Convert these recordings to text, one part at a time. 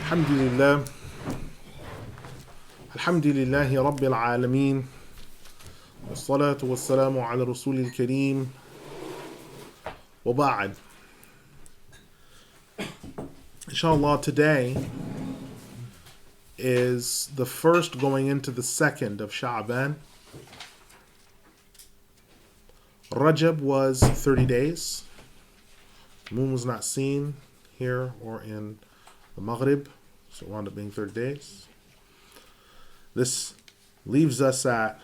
Alhamdulillah. Alhamdulillahi Rabbil Alameen. Wassalatu wassalamu ala Rasulil Kareem. Wa ba'd. Inshallah, today is the first going into the second of Sha'ban. Rajab was 30 days. The moon was not seen here or in the Maghrib, so it wound up being 30 days. This leaves us at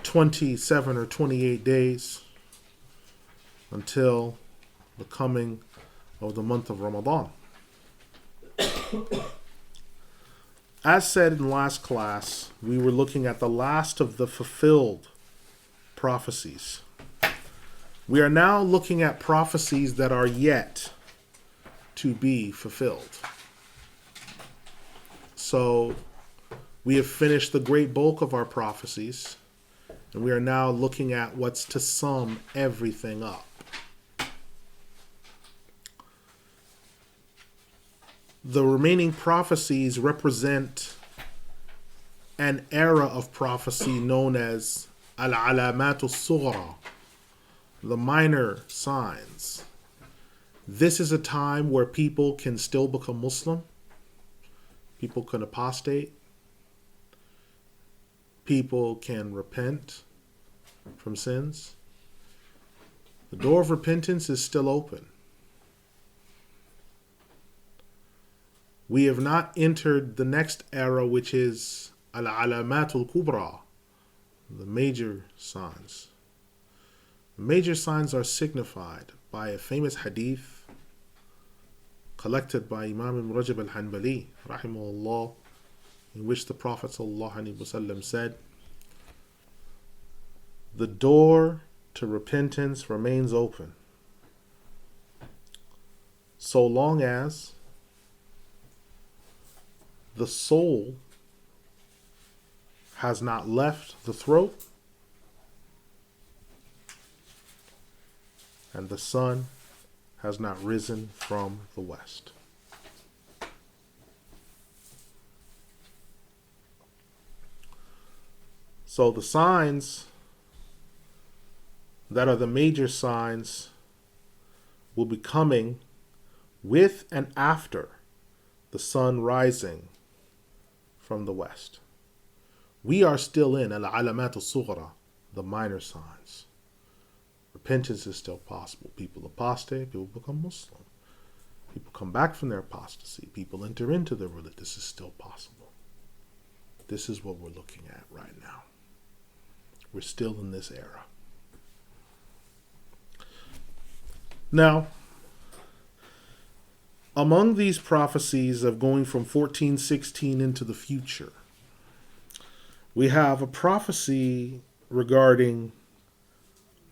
27 or 28 days until the coming of the month of Ramadan. As said in last class, we were looking at the last of the fulfilled prophecies. We are now looking at prophecies that are yet to be fulfilled. So we have finished the great bulk of our prophecies, and we are now looking at what's to sum everything up. The remaining prophecies represent an era of prophecy known as Al-Alamatu, the minor signs. This is a time where people can still become Muslim, people can apostate, people can repent from sins. The door of repentance is still open. We have not entered the next era, which is Al-Alamatul Kubra, the major signs. The major signs are signified by a famous hadith collected by Imam Ibn Rajab Al-Hanbali, rahimahullah, in which the Prophet ﷺ said, "The door to repentance remains open so long as the soul has not left the throat and the sun has not risen from the west." So the signs that are the major signs will be coming with and after the sun rising from the west. We are still in Al-Alamat Al-Sughra, the minor signs. Repentance is still possible. People apostate, people become Muslim. People come back from their apostasy. People enter into their religion. This is still possible. This is what we're looking at right now. We're still in this era. Now, among these prophecies of going from 1416 into the future, we have a prophecy regarding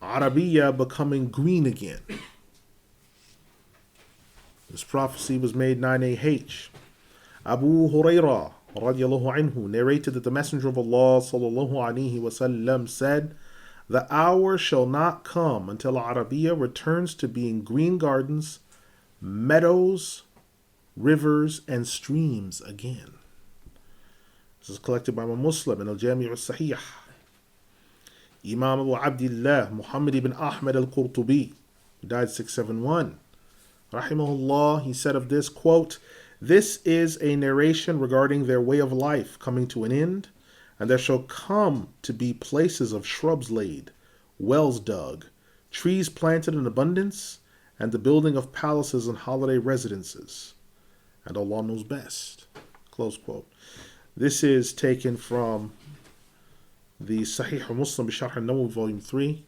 Arabiya becoming green again. This prophecy was made 9 AH. Abu Hurairah radiallahu anhu narrated that the Messenger of Allah sallallahu alaihi wasallam said, "The hour shall not come until Arabiya returns to being green gardens, meadows, rivers, and streams again." This is collected by a Muslim in Al-Jami' Al-Sahih. Imam Abu Abdullah Muhammad ibn Ahmad Al-Qurtubi, who died 671, rahimahullah, he said of this, quote, "This is a narration regarding their way of life coming to an end, and there shall come to be places of shrubs laid, wells dug, trees planted in abundance, and the building of palaces and holiday residences. And Allah knows best." Close quote. This is taken from the Sahih Muslim Bisharh al-Nawawi, Volume 3,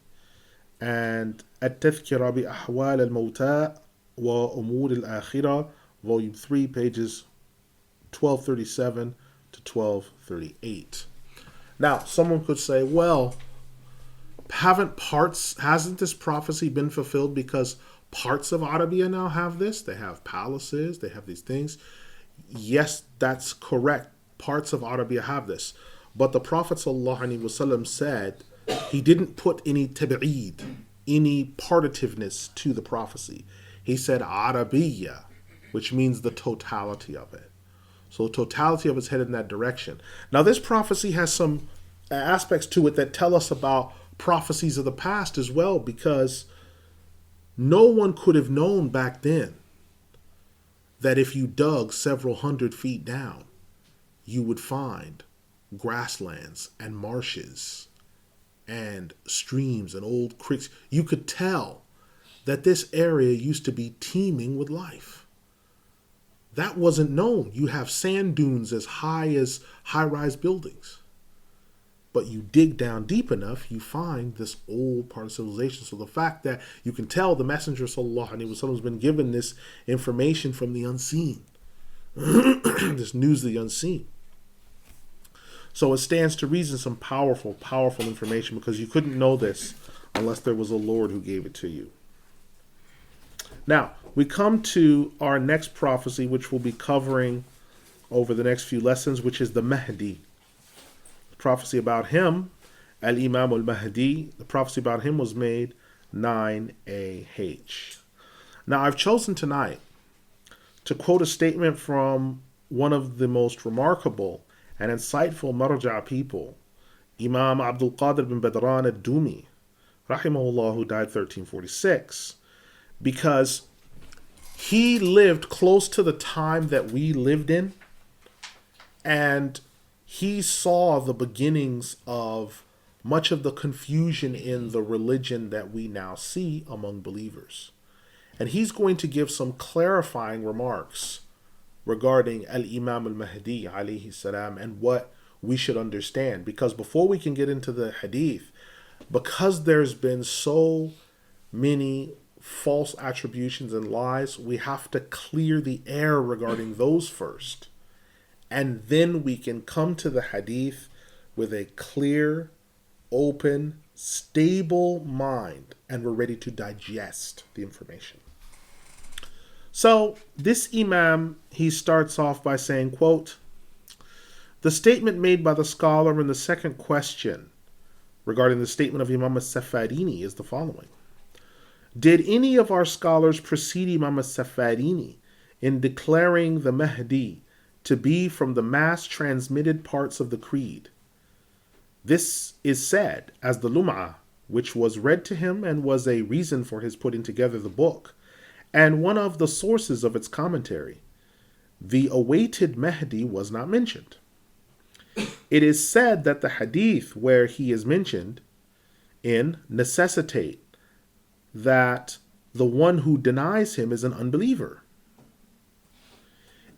and At-Tadhkira bi Ahwal al-Mawta wa Umur al-Akhirah, Volume 3, pages 1237 to 1238. Now, someone could say, well, hasn't this prophecy been fulfilled because parts of Arabia now have this? They have palaces, they have these things. Yes, that's correct. Parts of Arabia have this. But the Prophet ﷺ said he didn't put any tab'id, any partitiveness to the prophecy. He said Arabiya, which means the totality of it. So the totality of it's headed in that direction. Now this prophecy has some aspects to it that tell us about prophecies of the past as well, because no one could have known back then that if you dug several hundred feet down, you would find grasslands and marshes and streams and old creeks. You could tell that this area used to be teeming with life. That wasn't known. You have sand dunes as high as high-rise buildings. But you dig down deep enough, you find this old part of civilization. So the fact that you can tell the Messenger sallallahu alaihi wasallam has been given this information from the unseen, this news of the unseen. So it stands to reason some powerful, powerful information, because you couldn't know this unless there was a Lord who gave it to you. Now, we come to our next prophecy, which we'll be covering over the next few lessons, which is the Mahdi. The prophecy about him, Al-Imam al-Mahdi, the prophecy about him was made 9AH. Now, I've chosen tonight to quote a statement from one of the most remarkable and insightful marja' people, Imam Abdul Qadir bin Badran al-Dumi, rahimahullah, who died 1346, because he lived close to the time that we lived in, and he saw the beginnings of much of the confusion in the religion that we now see among believers. And he's going to give some clarifying remarks regarding Al-Imam al-Mahdi alayhi salam and what we should understand. Because before we can get into the hadith, because there's been so many false attributions and lies, we have to clear the air regarding those first. And then we can come to the hadith with a clear, open, stable mind, and we're ready to digest the information. So this Imam, he starts off by saying, quote, "The statement made by the scholar in the second question regarding the statement of Imam al-Safarini is the following. Did any of our scholars precede Imam al-Safarini in declaring the Mahdi to be from the mass transmitted parts of the creed? This is said as the Lum'ah, which was read to him and was a reason for his putting together the book, and one of the sources of its commentary. The awaited Mahdi was not mentioned. It is said that the hadith where he is mentioned in necessitate that the one who denies him is an unbeliever.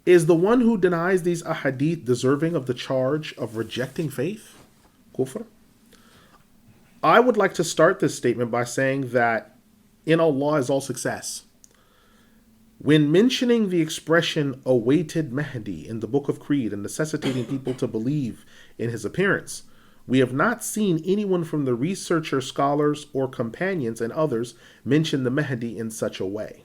Is the one who denies these ahadith deserving of the charge of rejecting faith? Kufr? I would like to start this statement by saying that in Allah is all success. When mentioning the expression awaited Mahdi in the Book of Creed and necessitating people to believe in his appearance, we have not seen anyone from the researcher, scholars, or companions and others mention the Mahdi in such a way."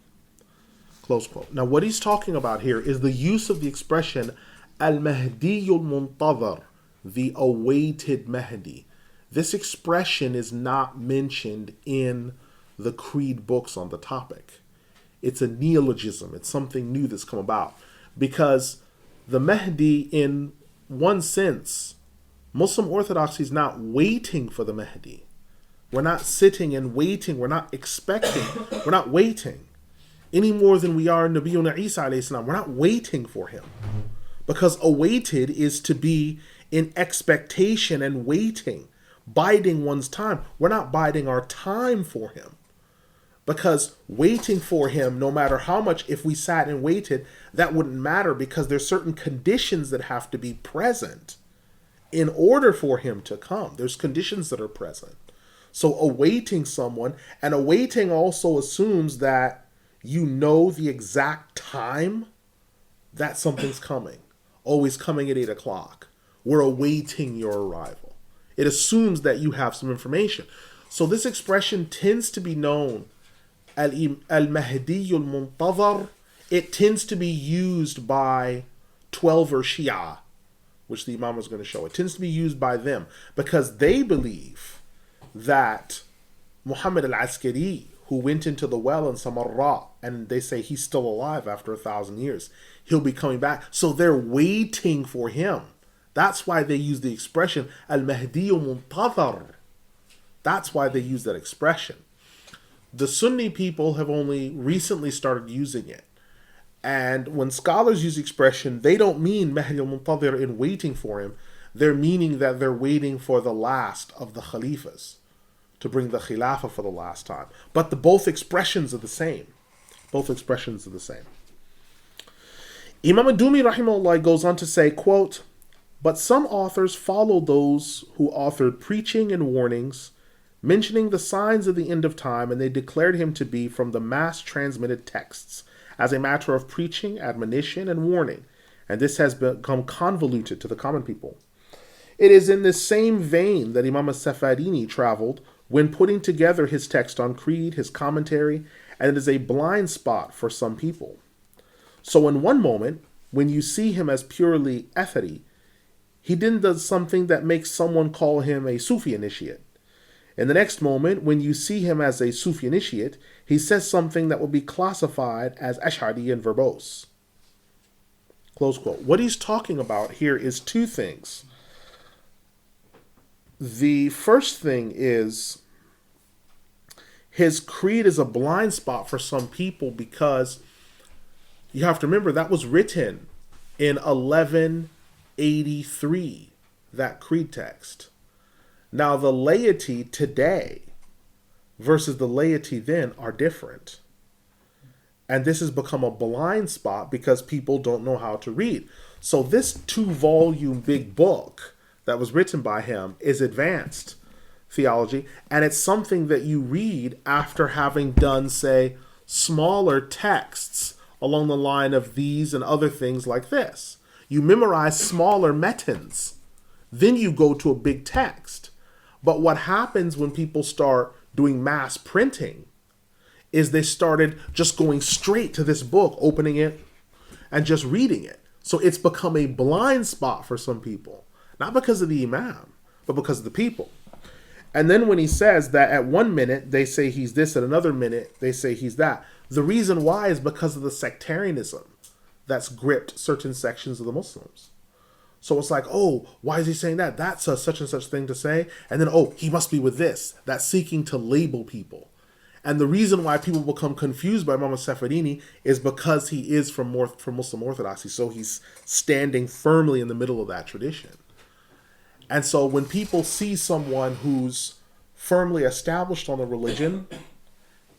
Close quote. Now what he's talking about here is the use of the expression Al-Mahdiyul Muntadhar, the awaited Mahdi. This expression is not mentioned in the Creed books on the topic. It's a neologism. It's something new that's come about. Because the Mahdi, in one sense, Muslim orthodoxy is not waiting for the Mahdi. We're not sitting and waiting. We're not expecting. We're not waiting. Any more than we are Nabiyuna Isa alayhi salam. We're not waiting for him. Because awaited is to be in expectation and waiting, biding one's time. We're not biding our time for him. Because waiting for him, no matter how much, if we sat and waited, that wouldn't matter, because there's certain conditions that have to be present in order for him to come. There's conditions that are present. So awaiting someone, and awaiting also assumes that you know the exact time that something's coming. Always coming at 8 o'clock. We're awaiting your arrival. It assumes that you have some information. So this expression tends to be known, Al-Mahdiyul Muntadhar. It tends to be used by 12er Shia, which the Imam is going to show. It tends to be used by them because they believe that Muhammad al-Askari, who went into the well in Samarra and they say he's still alive after 1,000 years. He'll be coming back. So they're waiting for him. That's why they use the expression Al-Mahdiyu Muntazar. That's why they use that expression. The Sunni people have only recently started using it. And when scholars use the expression, they don't mean Mahdi al-Muntazir in waiting for him. They're meaning that they're waiting for the last of the Khalifas to bring the Khilafah for the last time. But both expressions are the same. Both expressions are the same. Imam Ad-Dumi rahimahullah goes on to say, quote, "But some authors follow those who authored preaching and warnings, mentioning the signs of the end of time, and they declared him to be from the mass transmitted texts, as a matter of preaching, admonition, and warning, and this has become convoluted to the common people. It is in this same vein that Imam as-Safarini traveled when putting together his text on creed, his commentary, and it is a blind spot for some people. So in one moment, when you see him as purely Athari, he then does something that makes someone call him a Sufi initiate. In the next moment, when you see him as a Sufi initiate, he says something that will be classified as Ash'ari and verbose." Close quote. What he's talking about here is two things. The first thing is his creed is a blind spot for some people because you have to remember that was written in 1183, that creed text. Now, the laity today versus the laity then are different. And this has become a blind spot because people don't know how to read. So this 2-volume big book that was written by him is advanced theology. And it's something that you read after having done, say, smaller texts along the line of these and other things like this. You memorize smaller metans. Then you go to a big text. But what happens when people start doing mass printing is they started just going straight to this book, opening it, and just reading it. So it's become a blind spot for some people. Not because of the imam, but because of the people. And then when he says that at one minute they say he's this, at another minute they say he's that. The reason why is because of the sectarianism that's gripped certain sections of the Muslims. So it's like, oh, why is he saying that? That's a such and such thing to say. And then, oh, he must be with this. That's seeking to label people. And the reason why people become confused by Imam as-Safarini is because he is from Muslim orthodoxy. So he's standing firmly in the middle of that tradition. And so when people see someone who's firmly established on the religion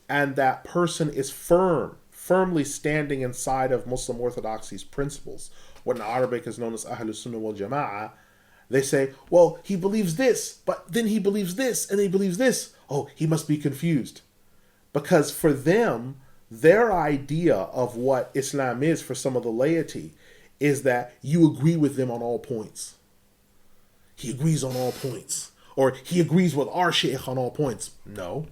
and that person is firmly standing inside of Muslim orthodoxy's principles, what in Arabic is known as Ahlul Sunnah wal Jama'ah, they say, well, he believes this, but then he believes this, and he believes this. Oh, he must be confused. Because for them, their idea of what Islam is for some of the laity is that you agree with them on all points. He agrees on all points. Or he agrees with our Shaikh on all points. No.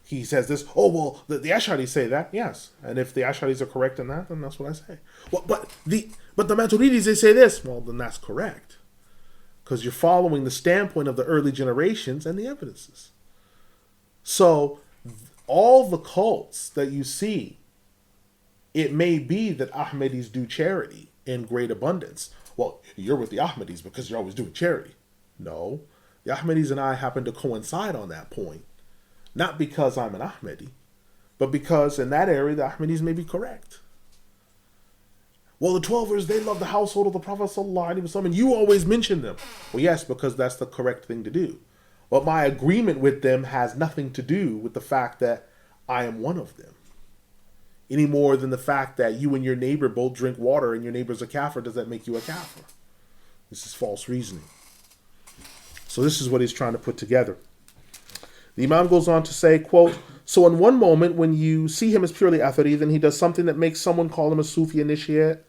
He says this, oh, well, the Ash'aris say that. Yes. And if the Ash'aris are correct in that, then that's what I say. Well, but the Maturidis, they say this. Well, then that's correct. Because you're following the standpoint of the early generations and the evidences. So all the cults that you see, it may be that Ahmadis do charity in great abundance. Well, you're with the Ahmadis because you're always doing charity. No. The Ahmadis and I happen to coincide on that point. Not because I'm an Ahmadi, but because in that area, the Ahmadis may be correct. Well, the Twelvers, they love the household of the Prophet ﷺ, and you always mention them. Well, yes, because that's the correct thing to do. But my agreement with them has nothing to do with the fact that I am one of them. Any more than the fact that you and your neighbor both drink water and your neighbor's a kafir, does that make you a kafir? This is false reasoning. So this is what he's trying to put together. The Imam goes on to say, quote, so in one moment when you see him as purely Athari, then he does something that makes someone call him a Sufi initiate.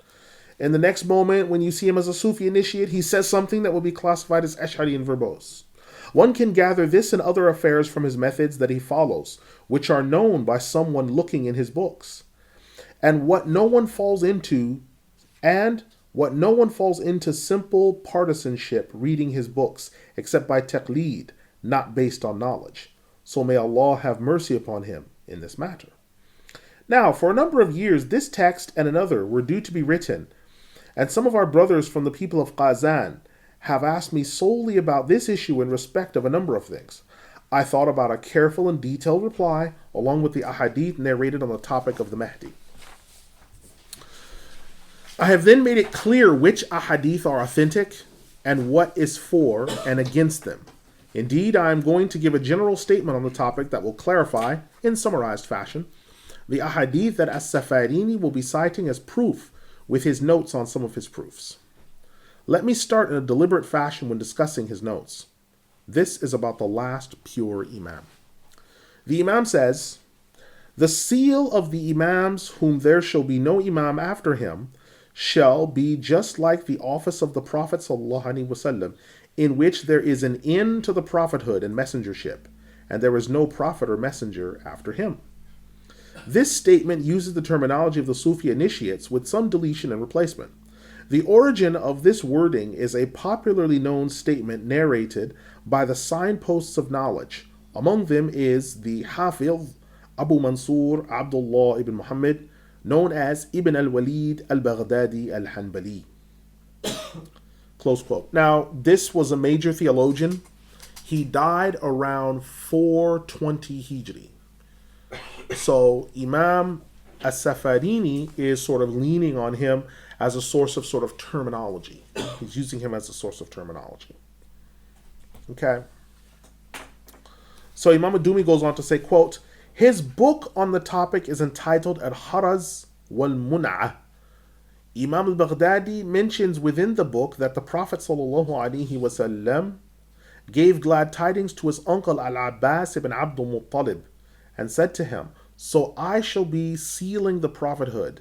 In the next moment when you see him as a Sufi initiate, he says something that will be classified as Ash'ari and verbose. One can gather this and other affairs from his methods that he follows, which are known by someone looking in his books. And what no one falls into simple partisanship reading his books, except by taqleed, not based on knowledge. So may Allah have mercy upon him in this matter. Now, for a number of years, this text and another were due to be written, and some of our brothers from the people of Qazan have asked me solely about this issue in respect of a number of things. I thought about a careful and detailed reply, along with the ahadith narrated on the topic of the Mahdi. I have then made it clear which ahadith are authentic and what is for and against them. Indeed, I am going to give a general statement on the topic that will clarify, in summarized fashion, the ahadith that As-Safarini will be citing as proof with his notes on some of his proofs. Let me start in a deliberate fashion when discussing his notes. This is about the last pure Imam. The Imam says, "The seal of the Imams whom there shall be no Imam after him shall be just like the office of the Prophet ﷺ, in which there is an end to the prophethood and messengership, and there is no prophet or messenger after him." This statement uses the terminology of the Sufi initiates with some deletion and replacement. The origin of this wording is a popularly known statement narrated by the signposts of knowledge. Among them is the Hafiz Abu Mansur Abdullah ibn Muhammad, known as Ibn al-Walid al-Baghdadi al-Hanbali. Close quote. Now, this was a major theologian. He died around 420 Hijri. So Imam As-Safarini is sort of leaning on him as a source of sort of terminology. He's using him as a source of terminology. Okay. So Imam Adumi goes on to say, quote, his book on the topic is entitled Al-Haraz wal-Mun'ah. Imam al-Baghdadi mentions within the book that the Prophet ﷺ gave glad tidings to his uncle Al-Abbas ibn Abdul Muttalib and said to him, "So I shall be sealing the prophethood.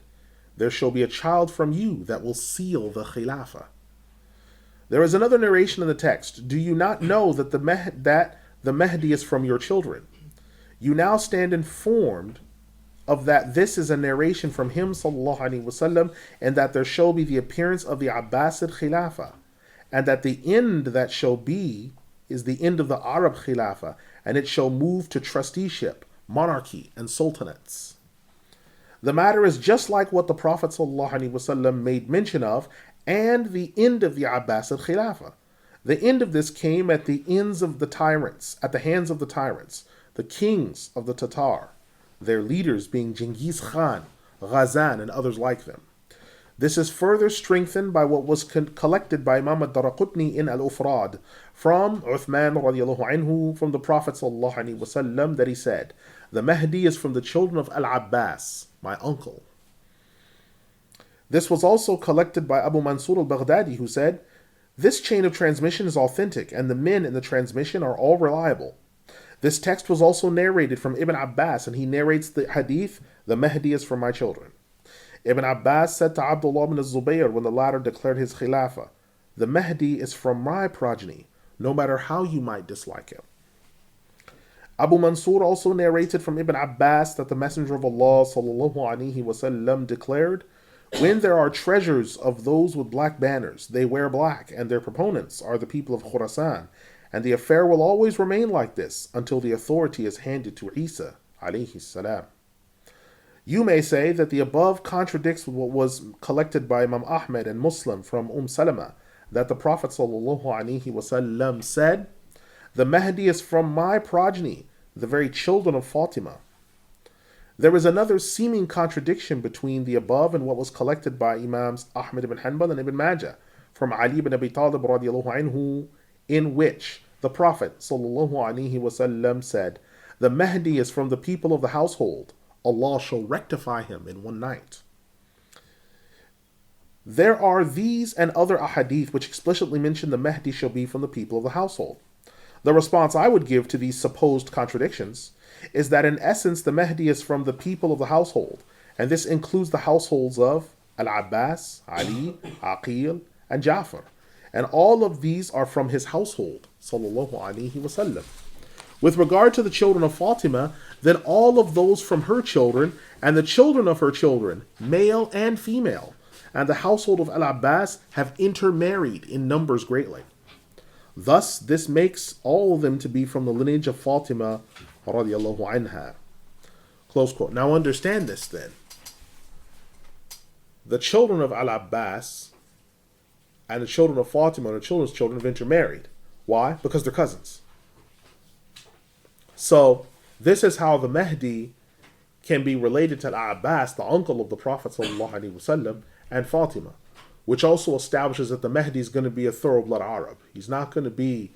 There shall be a child from you that will seal the Khilafah." There is another narration in the text. Do you not know that the Mahdi is from your children? You now stand informed of that this is a narration from him ﷺ, and that there shall be the appearance of the Abbasid Khilafah, and that the end that shall be is the end of the Arab Khilafah, and it shall move to trusteeship, monarchy, and sultanates. The matter is just like what the Prophet ﷺ made mention of, and the end of the Abbasid Khilafah. The end of this came at the hands of the tyrants, the kings of the Tatar, their leaders being Genghis Khan, Ghazan, and others like them. This is further strengthened by what was collected by Imam al-Daraqutni in Al-Ufrad from Uthman radiallahu anhu from the Prophet ﷺ that he said, "The Mahdi is from the children of Al-Abbas, my uncle." This was also collected by Abu Mansur al-Baghdadi, who said, "This chain of transmission is authentic, and the men in the transmission are all reliable." This text was also narrated from Ibn Abbas, and he narrates the hadith, "The Mahdi is from my children." Ibn Abbas said to Abdullah ibn Zubayr when the latter declared his Khilafah, "The Mahdi is from my progeny, no matter how you might dislike him." Abu Mansur also narrated from Ibn Abbas that the Messenger of Allah ﷺ declared, "When there are treasures of those with black banners, they wear black, and their proponents are the people of Khurasan, and the affair will always remain like this until the authority is handed to Isa alayhi salam." You may say that the above contradicts what was collected by Imam Ahmed and Muslim from Salama, that the Prophet ﷺ said, "The Mahdi is from my progeny, the very children of Fatima." There is another seeming contradiction between the above and what was collected by Imams Ahmed ibn Hanbal and Ibn Majah from Ali ibn Abi Talib radiallahu anhu, in which the Prophet ﷺ said, "The Mahdi is from the people of the household. Allah shall rectify him in one night." There are these and other ahadith which explicitly mention the Mahdi shall be from the people of the household. The response I would give to these supposed contradictions is that in essence the Mahdi is from the people of the household, and this includes the households of Al-Abbas, Ali, Aqil, and Ja'far, and all of these are from his household, sallallahu alaihi wasallam. With regard to the children of Fatima, then all of those from her children and the children of her children, male and female, and the household of Al-Abbas have intermarried in numbers greatly. Thus, this makes all of them to be from the lineage of Fatima radiallahu anha. Close quote. Now understand this then. The children of Al-Abbas and the children of Fatima and the children's children have intermarried. Why? Because they're cousins. So this is how the Mahdi can be related to Al-Abbas, the uncle of the Prophet ﷺ, and Fatima, which also establishes that the Mahdi is going to be a thoroughblood Arab. He's not going to be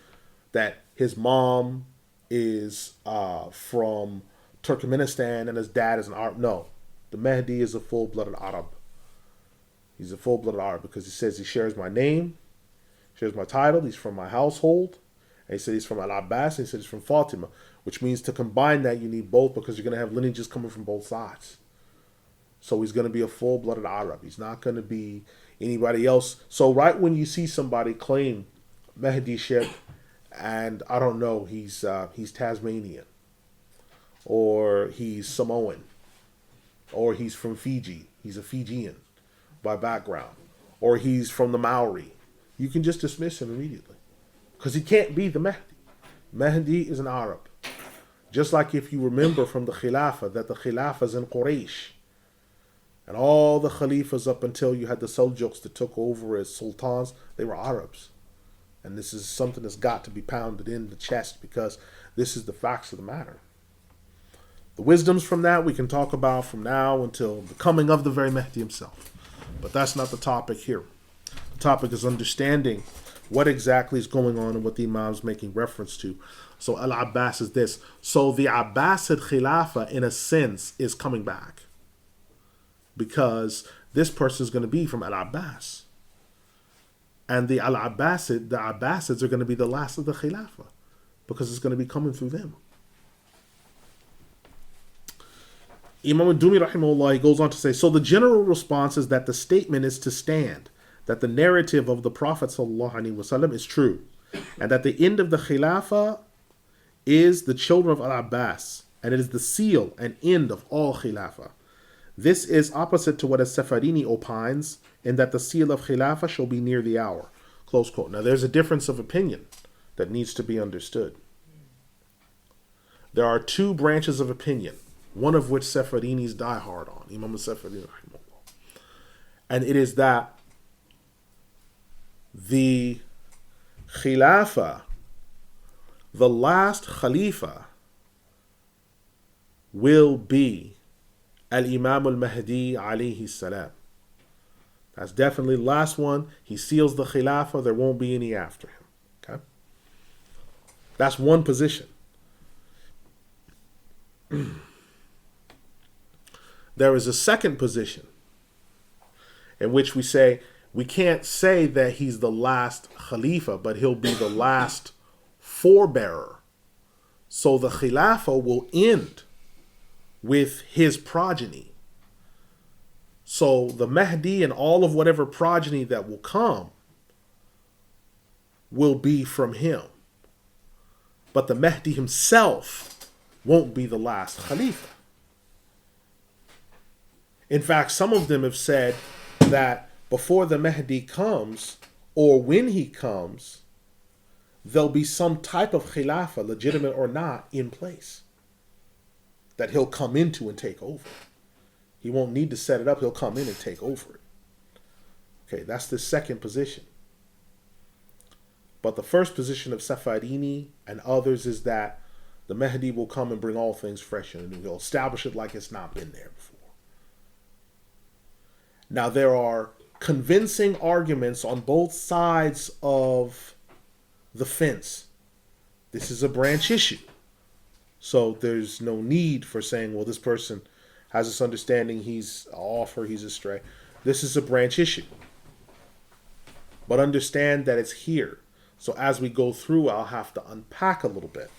that his mom is from Turkmenistan and his dad is an Arab. No, the Mahdi is a full-blooded Arab. He's a full-blooded Arab because he says he shares my name, shares my title, he's from my household, and he said he's from Al-Abbas, and he said he's from Fatima, which means to combine that you need both because you're going to have lineages coming from both sides. So he's going to be a full-blooded Arab. He's not going to be anybody else. So right when you see somebody claim Mahdiship and I don't know, he's Tasmanian, or he's Samoan, or he's from Fiji, he's a Fijian by background, or he's from the Maori, you can just dismiss him immediately because he can't be the Mahdi. Mahdi is an Arab. Just like if you remember from the Khilafah that the Khilafah is in Quraysh, and all the Khalifas up until you had the Seljuks that took over as sultans, they were Arabs. And this is something that's got to be pounded in the chest because this is the facts of the matter. The wisdoms from that we can talk about from now until the coming of the very Mahdi himself. But that's not the topic here. The topic is understanding what exactly is going on and what the Imam is making reference to. So Al-Abbas is this. So the Abbasid Khilafah, in a sense, is coming back. Because this person is going to be from Al-Abbas. And the Abbasids are going to be the last of the Khilafah. Because it's going to be coming through them. Imam al-Dumi rahimahullah, he goes on to say, so the general response is that the statement is to stand, that the narrative of the Prophet ﷺ is true, and that the end of the Khilafah is the children of Al-Abbas, and it is the seal and end of all Khilafah. This is opposite to what As-Safarini opines, in that the seal of Khilafah shall be near the hour. Close quote. Now there's a difference of opinion that needs to be understood. There are two branches of opinion, one of which Safarinis die hard on, Imam al-Safarini rahimahullah. And it is that the Khilafah, the last Khalifa, will be Al-Imam al-Mahdi alayhi salam. That's definitely the last one. He seals the Khilafah. There won't be any after him. Okay? That's one position. There is a second position in which we say we can't say that he's the last Khalifa, but he'll be the last forebearer. So the Khilafah will end with his progeny. So the Mahdi and all of whatever progeny that will come will be from him. But the Mahdi himself won't be the last Khalifa. In fact, some of them have said that before the Mahdi comes, or when he comes, there'll be some type of Khilafah, legitimate or not, in place that he'll come into and take over. He won't need to set it up. He'll come in and take over it. Okay, that's the second position. But the first position of Safarini and others is that the Mahdi will come and bring all things fresh and new. He'll establish it like it's not been there before. Now, there are convincing arguments on both sides of the fence. This is a branch issue. So there's no need for saying, well, this person has this understanding, he's off or he's astray. This is a branch issue. But understand that it's here. So as we go through, I'll have to unpack a little bit.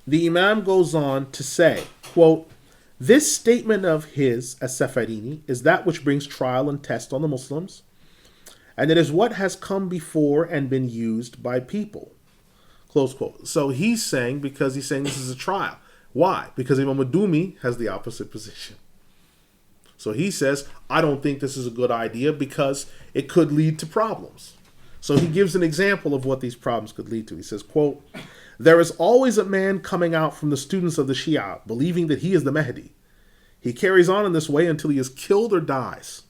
The Imam goes on to say, quote, this statement of his, As-Safarini, is that which brings trial and test on the Muslims, and it is what has come before and been used by people. Close quote. So he's saying, because he's saying this is a trial. Why? Because Imam al-Dumi has the opposite position. So he says, I don't think this is a good idea because it could lead to problems. So he gives an example of what these problems could lead to. He says, quote, There is always a man coming out from the students of the Shia, believing that he is the Mahdi. He carries on in this way until he is killed or dies.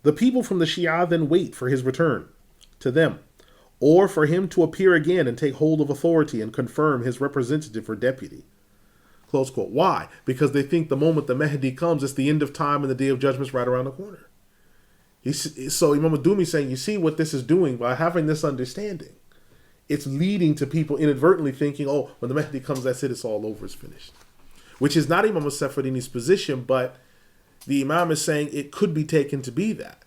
The people from the Shia then wait for his return to them, or for him to appear again and take hold of authority and confirm his representative or deputy. Close quote. Why? Because they think the moment the Mahdi comes, it's the end of time and the day of judgment is right around the corner. So Imam Adumi is saying, you see what this is doing by having this understanding. It's leading to people inadvertently thinking, oh, when the Mahdi comes, that's it, it's all over, it's finished. Which is not Imam al-Safadini's position, but the Imam is saying it could be taken to be that.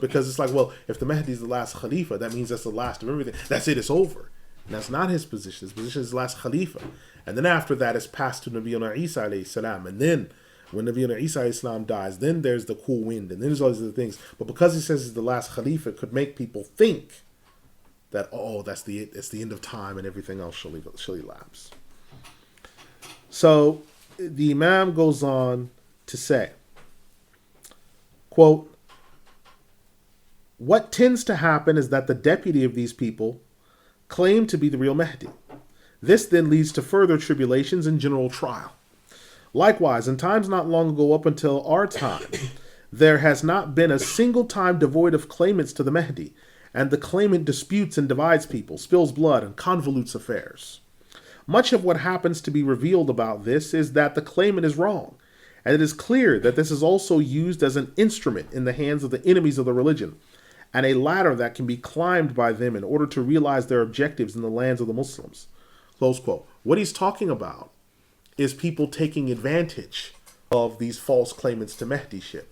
Because it's like, well, if the Mahdi is the last Khalifa, that means that's the last of everything. That's it, it's over. And that's not his position. His position is the last Khalifa. And then after that, it's passed to Nabiyyuna Isa alayhi salam. And then when Nabiyyuna Isa alayhi salam dies, then there's the cool wind. And then there's all these other things. But because he says he's the last Khalifa, it could make people think that, oh, it's the end of time and everything else shall elapse. So the Imam goes on to say, quote, what tends to happen is that the deputy of these people claim to be the real Mahdi. This then leads to further tribulations and general trial. Likewise, in times not long ago up until our time, there has not been a single time devoid of claimants to the Mahdi, and the claimant disputes and divides people, spills blood, and convolutes affairs. Much of what happens to be revealed about this is that the claimant is wrong, and it is clear that this is also used as an instrument in the hands of the enemies of the religion, and a ladder that can be climbed by them in order to realize their objectives in the lands of the Muslims. Close quote. What he's talking about is people taking advantage of these false claimants to Mahdiship.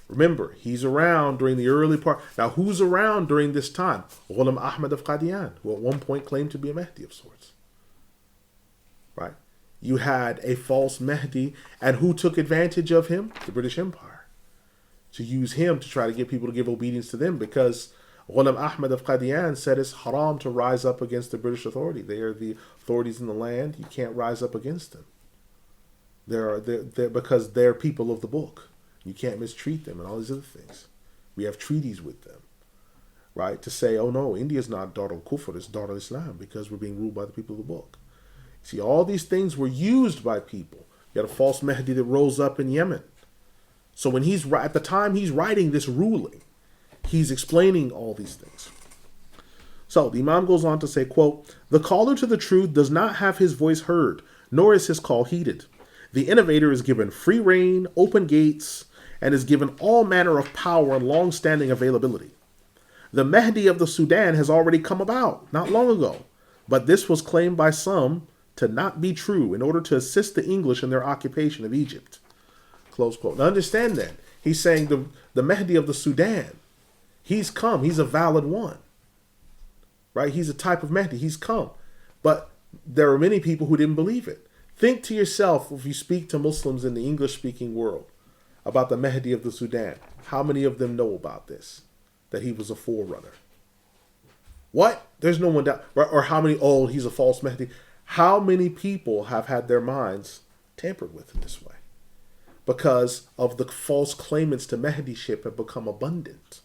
Remember, he's around during the early part. Now, who's around during this time? Ghulam Ahmad of Qadian, who at one point claimed to be a Mahdi of sorts. Right? You had a false Mahdi, and who took advantage of him? The British Empire. To use him to try to get people to give obedience to them, because Ghulam Ahmad of Qadian said it's haram to rise up against the British authority. They are the authorities in the land. You can't rise up against them. They're because they're people of the book. You can't mistreat them and all these other things. We have treaties with them, right? To say, oh no, India's not Dar al-Kufr, it's Dar al-Islam, because we're being ruled by the people of the book. See, all these things were used by people. You had a false Mahdi that rose up in Yemen. So when at the time he's writing this ruling, he's explaining all these things. So the Imam goes on to say, quote, the caller to the truth does not have his voice heard, nor is his call heeded. The innovator is given free rein, open gates, and is given all manner of power and long-standing availability. The Mahdi of the Sudan has already come about, not long ago, but this was claimed by some to not be true in order to assist the English in their occupation of Egypt. Close quote. Now understand that. He's saying the Mahdi of the Sudan, he's come, he's a valid one. Right? He's a type of Mahdi, he's come. But there are many people who didn't believe it. Think to yourself, if you speak to Muslims in the English-speaking world about the Mahdi of the Sudan, how many of them know about this? That he was a forerunner. What? There's no one doubt. Or how many, oh, he's a false Mahdi. How many people have had their minds tampered with in this way? Because of the false claimants to Mahdiship have become abundant.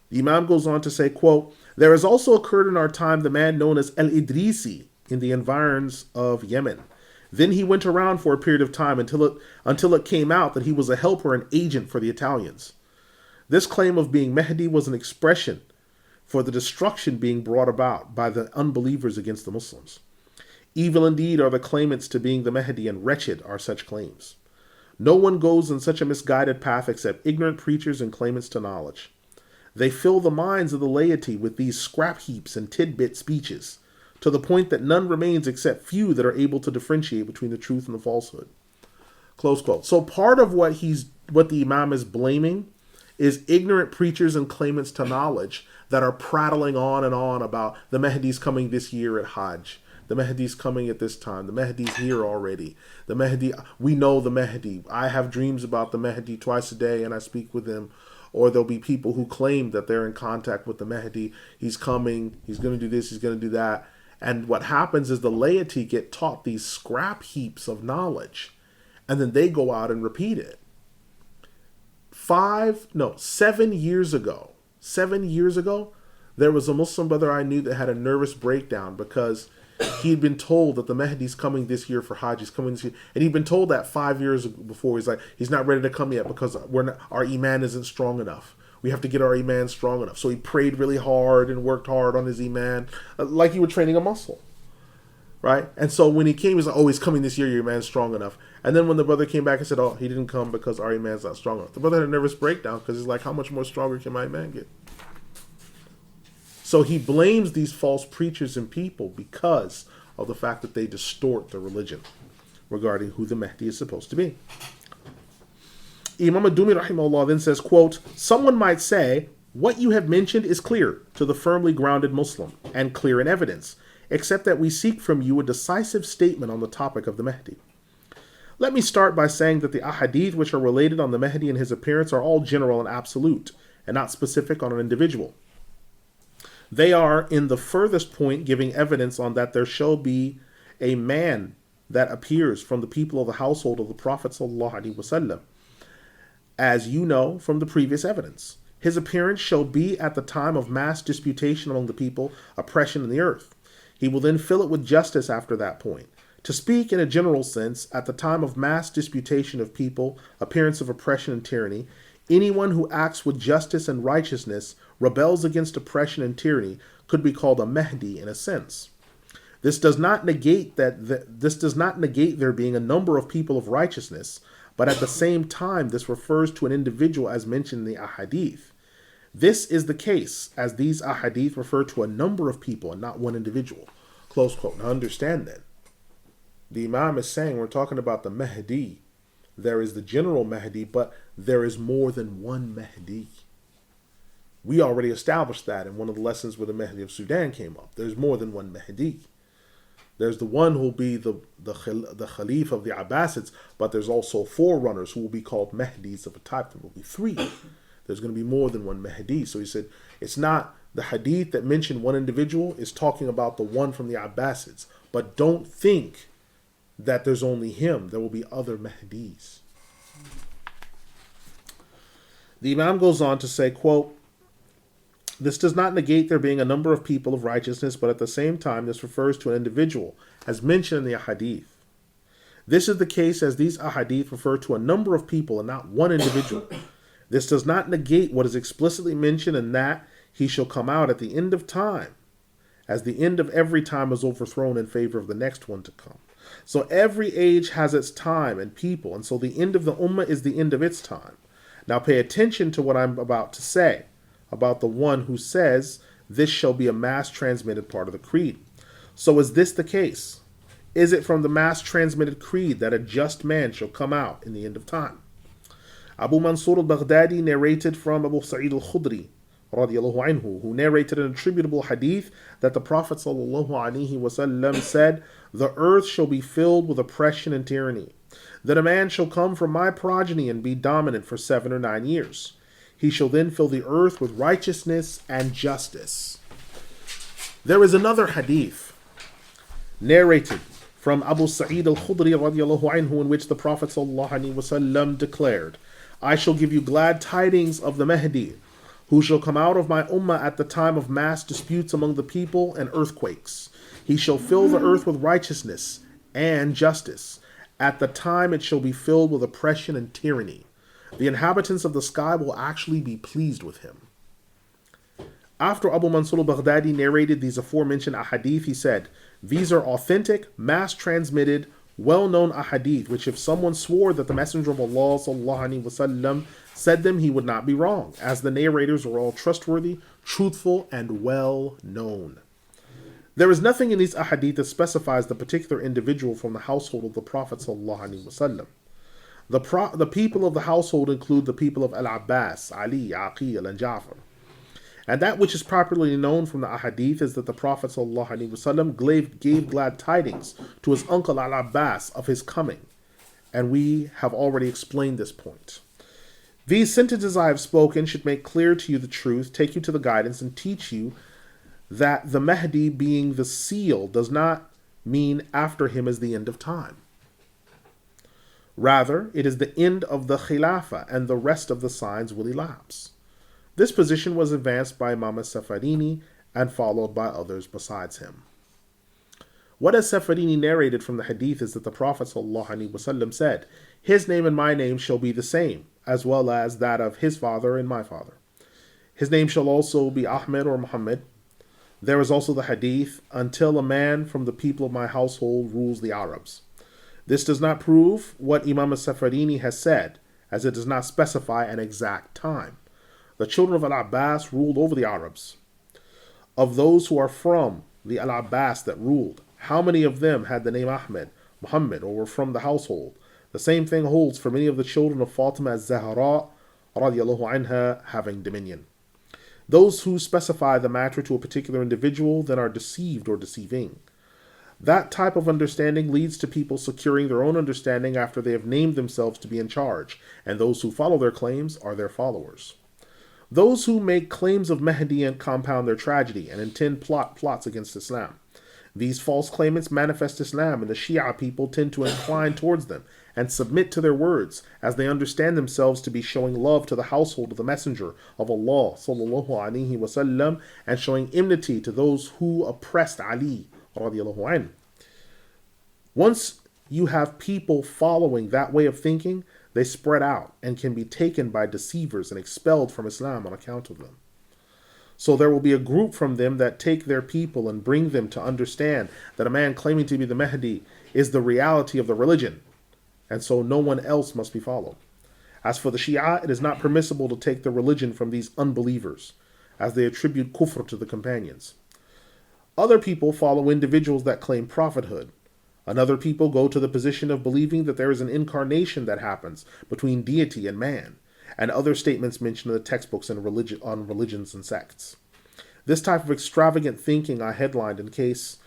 The Imam goes on to say, quote, there has also occurred in our time the man known as Al-Idrisi in the environs of Yemen. Then he went around for a period of time until it came out that he was a helper and agent for the Italians. This claim of being Mahdi was an expression for the destruction being brought about by the unbelievers against the Muslims. Evil indeed are the claimants to being the Mahdi, and wretched are such claims. No one goes in such a misguided path except ignorant preachers and claimants to knowledge. They fill the minds of the laity with these scrap heaps and tidbit speeches, to the point that none remains except few that are able to differentiate between the truth and the falsehood. Close quote. So part of what the Imam is blaming is ignorant preachers and claimants to knowledge that are prattling on and on about the Mahdi's coming this year at Hajj. The Mahdi's coming at this time. The Mahdi's here already. The Mahdi, we know the Mahdi. I have dreams about the Mahdi twice a day and I speak with him. Or there'll be people who claim that they're in contact with the Mahdi. He's coming. He's going to do this. He's going to do that. And what happens is the laity get taught these scrap heaps of knowledge. And then they go out and repeat it. 7 years ago, There was a Muslim brother I knew that had a nervous breakdown because he'd been told that the Mahdi's coming this year for Hajj. He's coming this year, and he'd been told that 5 years before. He's like, he's not ready to come yet because our iman isn't strong enough. We have to get our iman strong enough. So he prayed really hard and worked hard on his iman, like he were training a muscle, right? And so when he came, he was like, oh, he's coming this year. Your iman's strong enough. And then when the brother came back and said, oh, he didn't come because our iman's not strong enough, the brother had a nervous breakdown because he's like, how much more stronger can my iman get? So he blames these false preachers and people because of the fact that they distort the religion regarding who the Mahdi is supposed to be. Imam Ad-Dumi rahimahullah then says, quote, someone might say, what you have mentioned is clear to the firmly grounded Muslim and clear in evidence, except that we seek from you a decisive statement on the topic of the Mahdi. Let me start by saying that the ahadith which are related on the Mahdi and his appearance are all general and absolute, and not specific on an individual. They are, in the furthest point, giving evidence on that there shall be a man that appears from the people of the household of the Prophet ﷺ, as you know from the previous evidence. His appearance shall be at the time of mass disputation among the people, oppression in the earth. He will then fill it with justice after that point. To speak in a general sense, at the time of mass disputation of people, appearance of oppression and tyranny, anyone who acts with justice and righteousness, rebels against oppression and tyranny, could be called a Mahdi in a sense. This does not negate there being a number of people of righteousness, but at the same time this refers to an individual as mentioned in the ahadith. This is the case, as these ahadith refer to a number of people and not one individual. Close quote. Now understand then, the Imam is saying we're talking about the Mahdi. There is the general Mahdi, but there is more than one Mahdi. We already established that in one of the lessons where the Mahdi of Sudan came up. There's more than one Mahdi. There's the one who will be the Khalif of the Abbasids, but there's also forerunners who will be called Mahdis of a type. There will be three. There's going to be more than one Mahdi. So he said, it's not the hadith that mentioned one individual, is talking about the one from the Abbasids. But don't think that there's only him. There will be other Mahdis. The Imam goes on to say, quote, this does not negate there being a number of people of righteousness, but at the same time this refers to an individual, as mentioned in the ahadith. This is the case as these ahadith refer to a number of people and not one individual. This does not negate what is explicitly mentioned in that he shall come out at the end of time, as the end of every time is overthrown in favor of the next one to come. So every age has its time and people, and so the end of the ummah is the end of its time. Now pay attention to what I'm about to say about the one who says this shall be a mass transmitted part of the creed. So is this the case? Is it from the mass transmitted creed that a just man shall come out in the end of time? Abu Mansur al-Baghdadi narrated from Abu Sa'id al-Khudri radiallahu anhu, who narrated an attributable hadith that the Prophet sallallahu alaihi wasallam said, the earth shall be filled with oppression and tyranny. Then a man shall come from my progeny and be dominant for 7 or 9 years. He shall then fill the earth with righteousness and justice. There is another hadith narrated from Abu Sa'id al-Khudri radiallahu anhu in which the Prophet sallallahu alaihi wasallam declared, I shall give you glad tidings of the Mahdi, who shall come out of my ummah at the time of mass disputes among the people and earthquakes. He shall fill the earth with righteousness and justice. At the time it shall be filled with oppression and tyranny. The inhabitants of the sky will actually be pleased with him. After Abu Mansur al-Baghdadi narrated these aforementioned ahadith, he said, these are authentic, mass-transmitted, well-known ahadith, which if someone swore that the Messenger of Allah sallallahu alaihi wasallam said them, he would not be wrong, as the narrators are all trustworthy, truthful, and well-known. There is nothing in these ahadith that specifies the particular individual from the household of the Prophet sallallahu alaihi wasallam. The people of the household include the people of Al-Abbas, Ali, Aqil, and Ja'far. And that which is popularly known from the ahadith is that the Prophet ﷺ gave glad tidings to his uncle Al-Abbas of his coming. And we have already explained this point. These sentences I have spoken should make clear to you the truth, take you to the guidance, and teach you that the Mahdi being the seal does not mean after him is the end of time. Rather, it is the end of the Khilafah, and the rest of the signs will elapse. This position was advanced by Imam As-Safarini and followed by others besides him. What As-Safarini narrated from the Hadith is that the Prophet ﷺ said, "His name and my name shall be the same, as well as that of his father and my father. His name shall also be Ahmed or Muhammad." There is also the Hadith, "Until a man from the people of my household rules the Arabs." This does not prove what Imam As-Safarini has said, as it does not specify an exact time. The children of Al-Abbas ruled over the Arabs. Of those who are from the Al-Abbas that ruled, how many of them had the name Ahmed, Muhammad, or were from the household? The same thing holds for many of the children of Fatima az-Zahra radiallahu anha having dominion. Those who specify the matter to a particular individual then are deceived or deceiving. That type of understanding leads to people securing their own understanding after they have named themselves to be in charge, and those who follow their claims are their followers. Those who make claims of Mahdi and compound their tragedy and intend plots against Islam. These false claimants manifest Islam, and the Shia people tend to incline towards them and submit to their words, as they understand themselves to be showing love to the household of the Messenger of Allah sallallahu alaihi wasallam and showing enmity to those who oppressed Ali radiallahu anhu. Once you have people following that way of thinking, they spread out and can be taken by deceivers and expelled from Islam on account of them. So there will be a group from them that take their people and bring them to understand that a man claiming to be the Mahdi is the reality of the religion, and so no one else must be followed. As for the Shia, it is not permissible to take the religion from these unbelievers, as they attribute kufr to the companions. Other people follow individuals that claim prophethood. Another people go to the position of believing that there is an incarnation that happens between deity and man, and other statements mentioned in the textbooks on religions and sects. This type of extravagant thinking I headlined in case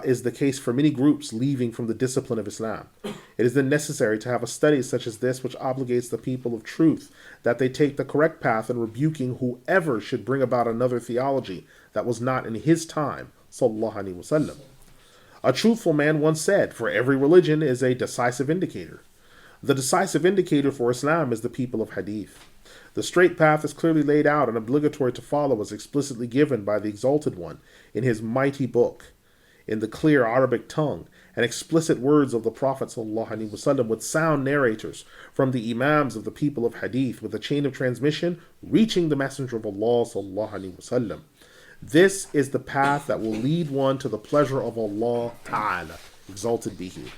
is the case for many groups leaving from the discipline of Islam. It is then necessary to have a study such as this which obligates the people of truth that they take the correct path in rebuking whoever should bring about another theology that was not in his time, sallallahu alaihi wasallam. A truthful man once said, "For every religion is a decisive indicator." The decisive indicator for Islam is the people of Hadith. The straight path is clearly laid out and obligatory to follow as explicitly given by the Exalted One in his mighty book, in the clear Arabic tongue, and explicit words of the Prophet ﷺ with sound narrators from the Imams of the people of Hadith with a chain of transmission reaching the Messenger of Allah ﷺ. This is the path that will lead one to the pleasure of Allah Ta'ala, exalted be He.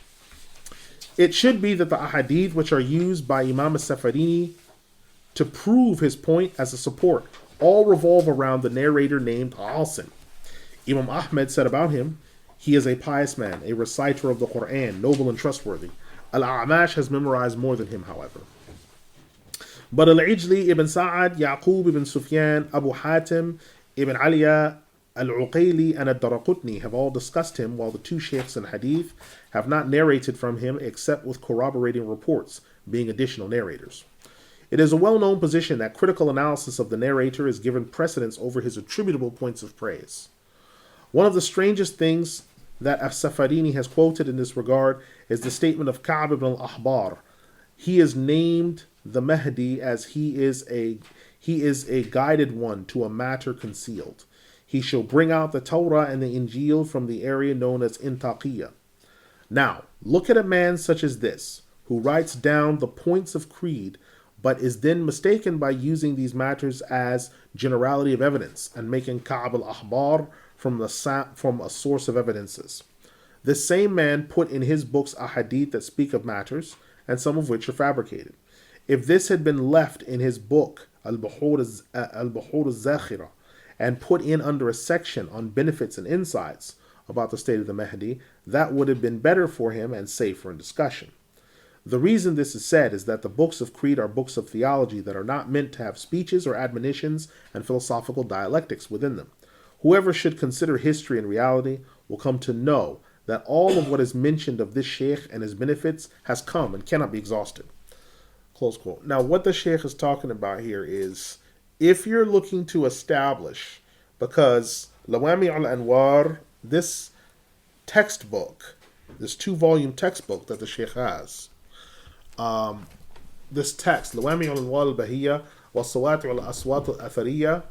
It should be that the ahadith which are used by Imam As-Safarini to prove his point as a support all revolve around the narrator named Asim. Imam Ahmed said about him, "He is a pious man, a reciter of the Quran, noble and trustworthy. Al-A'mash has memorized more than him, however." But Al-Ijli, Ibn Sa'ad, Yaqub ibn Sufyan, Abu Hatim, Ibn Aliyah, Al-Uqayli, and Ad-Daraqutni have all discussed him, while the two sheikhs in Hadith have not narrated from him except with corroborating reports, being additional narrators. It is a well-known position that critical analysis of the narrator is given precedence over his attributable points of praise. One of the strangest things that As-Safarini has quoted in this regard is the statement of Ka'b ibn al-Ahbar. He is named the Mahdi as he is a guided one to a matter concealed. He shall bring out the Torah and the Injil from the area known as Intaqiyah. Now, look at a man such as this, who writes down the points of creed, but is then mistaken by using these matters as generality of evidence and making Ka'b al-Ahbar from a source of evidences. This same man put in his books a hadith that speak of matters, and some of which are fabricated. If this had been left in his book, Al-Buhur al-Zakhira, and put in under a section on benefits and insights about the state of the Mahdi, that would have been better for him and safer in discussion. The reason this is said is that the books of creed are books of theology that are not meant to have speeches or admonitions and philosophical dialectics within them. Whoever should consider history and reality will come to know that all of what is mentioned of this sheikh and his benefits has come and cannot be exhausted. Close quote. Now, what the sheikh is talking about here is, if you're looking to establish, because Lawami al-Anwar, this textbook, this 2-volume textbook that the sheikh has, this text, Lawami al-Anwar al-Bahiyya, والصوات والأصوات الأثرية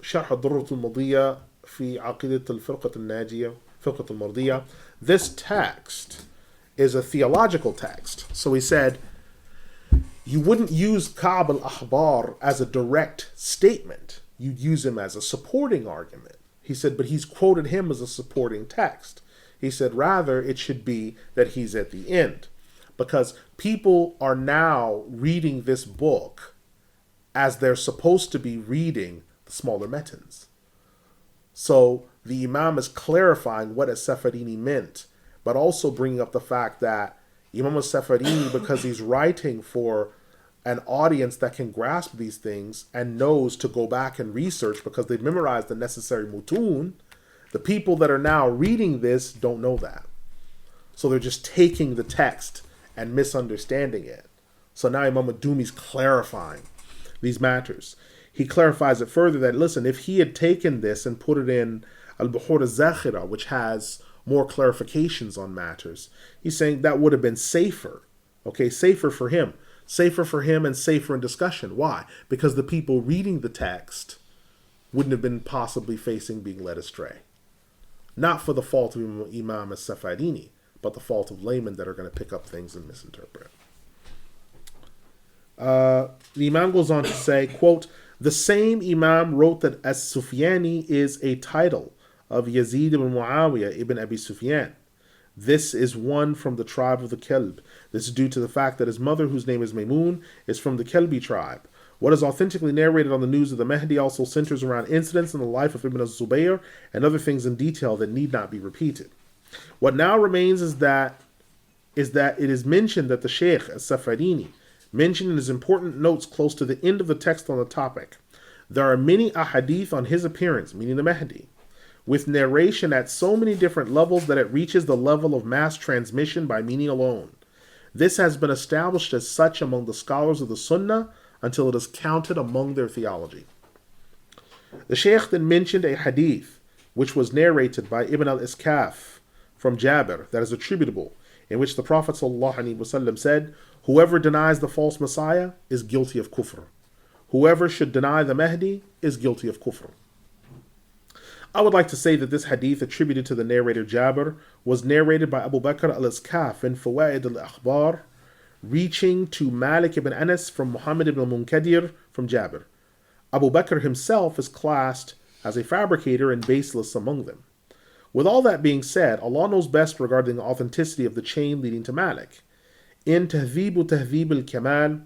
شرح الدرة المضية في عقيدة الفرقة الناجية فرقة المرضية. This text is a theological text. So he said, you wouldn't use Ka'b al-Ahbar as a direct statement. You'd use him as a supporting argument. He said, but he's quoted him as a supporting text. He said, rather, it should be that he's at the end. Because people are now reading this book as they're supposed to be reading the smaller metans. So the Imam is clarifying what As-Safarini meant, but also bringing up the fact that Imam As-Safarini, because he's writing for an audience that can grasp these things and knows to go back and research because they've memorized the necessary mutun, the people that are now reading this don't know that. So they're just taking the text and misunderstanding it. So now Imam Ad-Dumi's clarifying these matters. He clarifies it further that, listen, if he had taken this and put it in Al-Buhur al-Zakhira, which has more clarifications on matters, he's saying that would have been safer. Okay, safer for him. Safer for him and safer in discussion. Why? Because the people reading the text wouldn't have been possibly facing being led astray. Not for the fault of Imam As-Safarini, but the fault of laymen that are going to pick up things and misinterpret. The Imam goes on to say, quote, the same Imam wrote that As-Sufyani is a title of Yazid ibn Muawiyah ibn Abi Sufyan. This is one from the tribe of the Kelb. This is due to the fact that his mother, whose name is Maymun, is from the Kelbi tribe. What is authentically narrated on the news of the Mahdi also centers around incidents in the life of Ibn al-Zubayr and other things in detail that need not be repeated. What now remains is that it is mentioned that the Shaikh As-Safarini mentioned in his important notes close to the end of the text on the topic. There are many ahadith on his appearance, meaning the Mahdi, with narration at so many different levels that it reaches the level of mass transmission by meaning alone. This has been established as such among the scholars of the Sunnah until it is counted among their theology. The Shaykh then mentioned a hadith which was narrated by Ibn al-Iskaf from Jabir that is attributable, in which the Prophet ﷺ said, whoever denies the false Messiah is guilty of kufr. Whoever should deny the Mahdi is guilty of kufr. I would like to say that this hadith attributed to the narrator Jabir was narrated by Abu Bakr al-Iskaf in Fawaid al-Akhbar, reaching to Malik ibn Anas from Muhammad ibn al-Munkadir from Jabir. Abu Bakr himself is classed as a fabricator and baseless among them. With all that being said, Allah knows best regarding the authenticity of the chain leading to Malik. In Tahzeeb al-Kamal,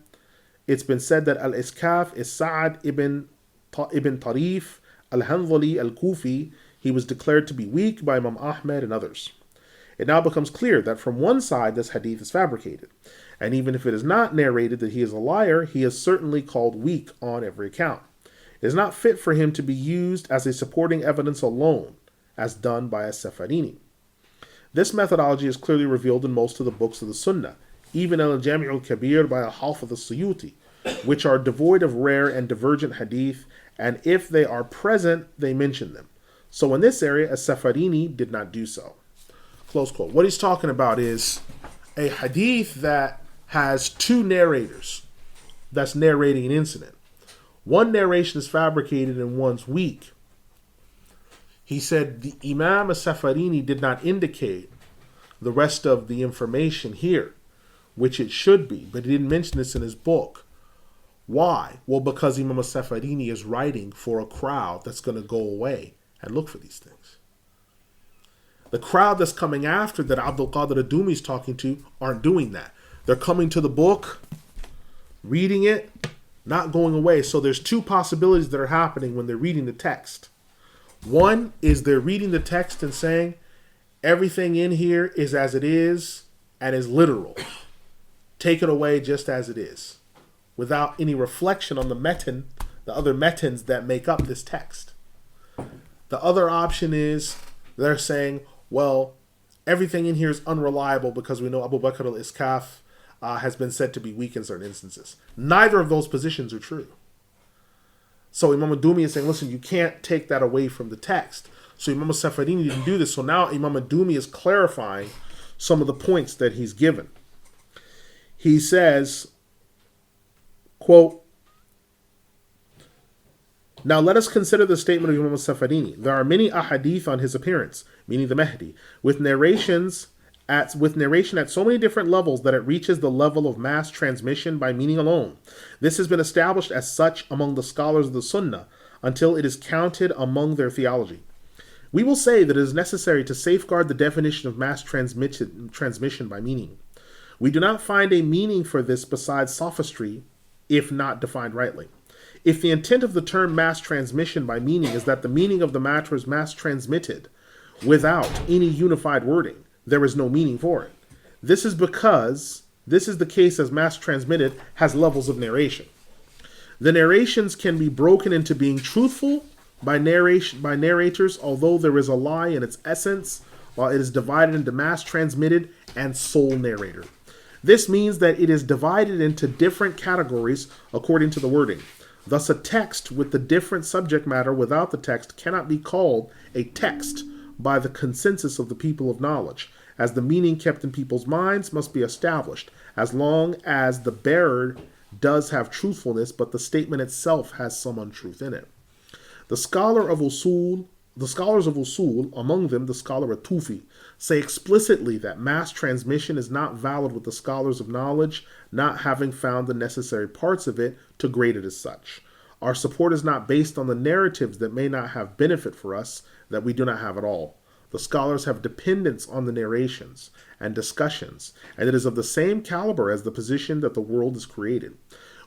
it's been said that Al-Iskaf is Sa'ad ibn Tarif Al-Hanbali Al-Kufi. He was declared to be weak by Imam Ahmed and others. It now becomes clear that from one side this hadith is fabricated, and even if it is not narrated that he is a liar, he is certainly called weak on every account. It is not fit for him to be used as a supporting evidence alone, as done by As-Safarini. This methodology is clearly revealed in most of the books of the Sunnah, even Al-Jami' al-Kabir by Al-Hafiz al-Suyuti, which are devoid of rare and divergent hadith, and if they are present, they mention them. So in this area, As-Safarini did not do so. Close quote. What he's talking about is a hadith that has two narrators that's narrating an incident. One narration is fabricated and one's weak. He said the Imam As-Safarini did not indicate the rest of the information here, which it should be, but he didn't mention this in his book. Why? Well, because Imam As-Safarini is writing for a crowd that's going to go away and look for these things. The crowd that's coming after that Abdul Qadir Ad-Dumi is talking to aren't doing that. They're coming to the book, reading it, not going away. So there's two possibilities that are happening when they're reading the text. One is they're reading the text and saying, everything in here is as it is and is literal. Take it away just as it is, without any reflection on the metan, the other metans that make up this text. The other option is they're saying, well, everything in here is unreliable because we know Abu Bakr al-Iskaf has been said to be weak in certain instances. Neither of those positions are true. So Imam Ad-Dumi is saying, listen, you can't take that away from the text. So Imam As-Safarini didn't do this. So now Imam Ad-Dumi is clarifying some of the points that he's given. He says, quote, Now let us consider the statement of Imam al-Safarini. There are many ahadith on his appearance, meaning the Mahdi, with narration at so many different levels that it reaches the level of mass transmission by meaning alone. This has been established as such among the scholars of the Sunnah until it is counted among their theology. We will say that it is necessary to safeguard the definition of mass transmission by meaning. We do not find a meaning for this besides sophistry, if not defined rightly. If the intent of the term mass transmission by meaning is that the meaning of the matter is mass transmitted without any unified wording, there is no meaning for it. This is because this is the case as mass transmitted has levels of narration. The narrations can be broken into being truthful by narrators, although there is a lie in its essence, while it is divided into mass transmitted and sole narrator. This means that it is divided into different categories according to the wording. Thus, a text with the different subject matter without the text cannot be called a text by the consensus of the people of knowledge, as the meaning kept in people's minds must be established, as long as the bearer does have truthfulness, but the statement itself has some untruth in it. The scholars of usul, among them the scholar of Tufi, say explicitly that mass transmission is not valid with the scholars of knowledge, not having found the necessary parts of it to grade it as such. Our support is not based on the narratives that may not have benefit for us, that we do not have at all. The scholars have dependence on the narrations and discussions, and it is of the same caliber as the position that the world is created.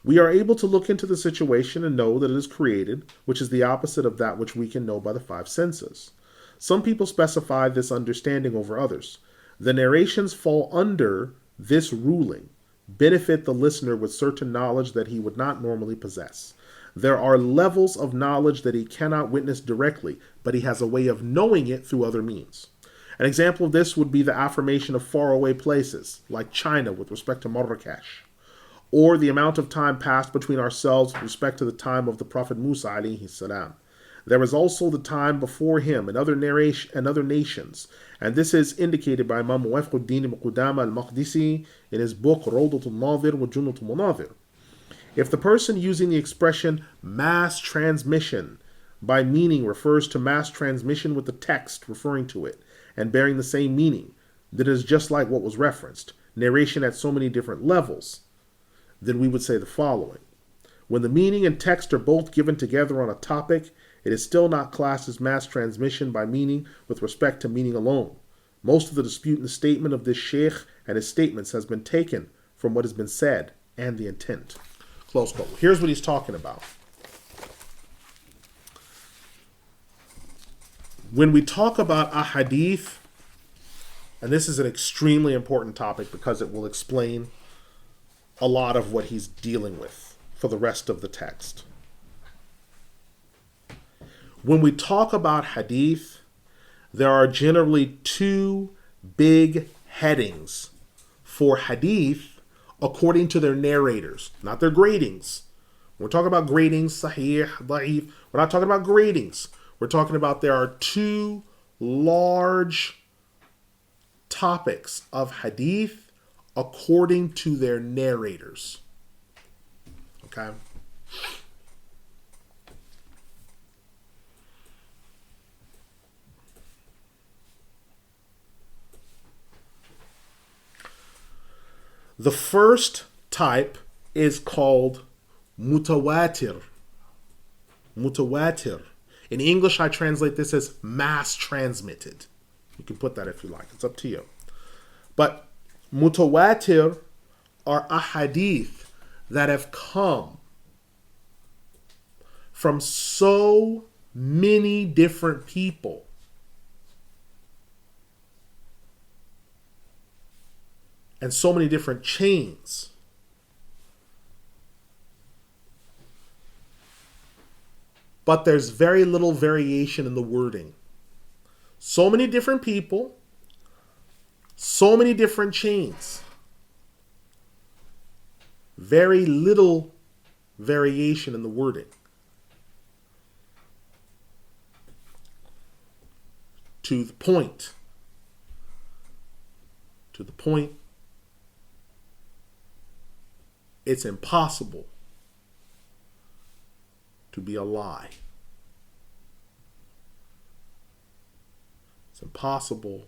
We are able to look into the situation and know that it is created, which is the opposite of that which we can know by the five senses. Some people specify this understanding over others. The narrations fall under this ruling, benefit the listener with certain knowledge that he would not normally possess. There are levels of knowledge that he cannot witness directly, but he has a way of knowing it through other means. An example of this would be the affirmation of faraway places, like China with respect to Marrakesh, or the amount of time passed between ourselves with respect to the time of the Prophet Musa alayhi salam. There is also the time before him and other nations, and this is indicated by Imam Muwaffiquddin ibn Qudama al-Maqdisi in his book Rawdatul Nadir wa Junnatul Munadir. If the person using the expression mass transmission by meaning refers to mass transmission with the text referring to it and bearing the same meaning, that is just like what was referenced, narration at so many different levels, then we would say the following. When the meaning and text are both given together on a topic, it is still not classed as mass transmission by meaning with respect to meaning alone. Most of the dispute in the statement of this Shaikh and his statements has been taken from what has been said and the intent. Close quote. Here's what he's talking about. When we talk about a hadith, and this is an extremely important topic because it will explain a lot of what he's dealing with for the rest of the text. When we talk about hadith, there are generally two big headings for hadith according to their narrators, not their gradings. When we're talking about gradings, sahih, da'if, we're not talking about gradings. We're talking about there are two large topics of hadith according to their narrators. Okay? The first type is called mutawatir. Mutawatir. In English, I translate this as mass transmitted. You can put that if you like. It's up to you. But mutawatir are ahadith that have come from so many different people and so many different chains but there's very little variation in the wording. So many different people, so many different chains. Very little variation in the wording. To the point. To the point. It's impossible to be a lie. It's impossible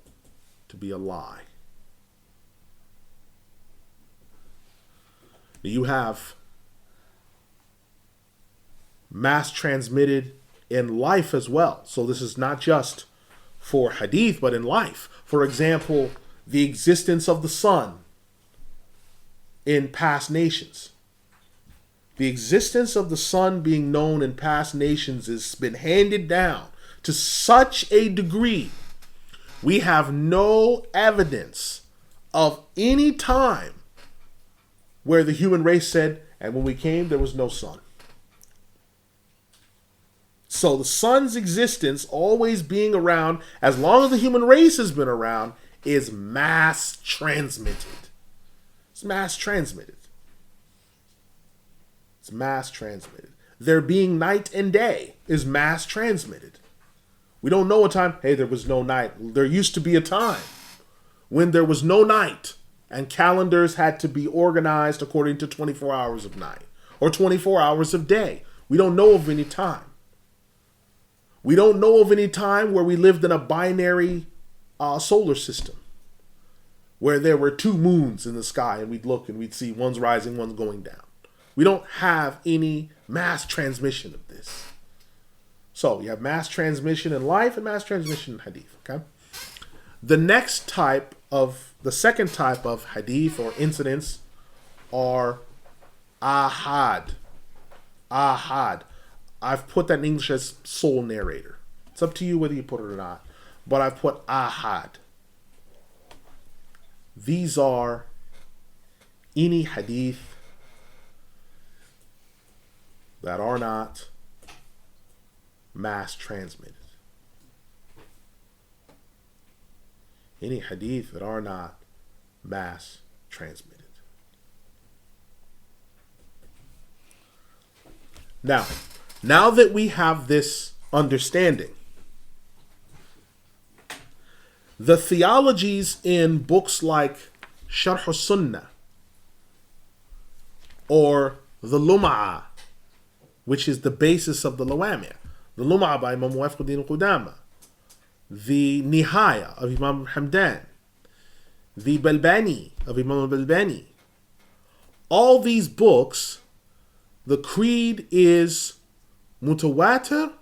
to be a lie. You have mass transmitted in life as well. So this is not just for hadith, but in life. For example, the existence of the sun in past nations. The existence of the sun being known in past nations has been handed down to such a degree. We have no evidence of any time where the human race said, and when we came, there was no sun. So the sun's existence always being around, as long as the human race has been around, is mass transmitted. It's mass transmitted. It's mass transmitted. There being night and day is mass transmitted. We don't know a time, hey, there was no night. There used to be a time when there was no night and calendars had to be organized according to 24 hours of night or 24 hours of day. We don't know of any time. We don't know of any time where we lived in a binary solar system where there were two moons in the sky and we'd look and we'd see one's rising, one's going down. We don't have any mass transmission of this. So you have mass transmission in life and mass transmission in hadith. Okay. The second type of hadith or incidents are ahad. Ahad. I've put that in English as sole narrator. It's up to you whether you put it or not. But I've put ahad. These are any hadith that are not mass transmitted. Any hadith that are not mass transmitted. Now that we have this understanding, the theologies in books like Sharh al-Sunnah or the Lum'ah, which is the basis of the Lawami', the Lum'ah by Imam Muwaffiquddin Qudama, the Nihaya of Imam Hamdan, the Balbani of Imam Balbani. All these books, the creed is mutawatir,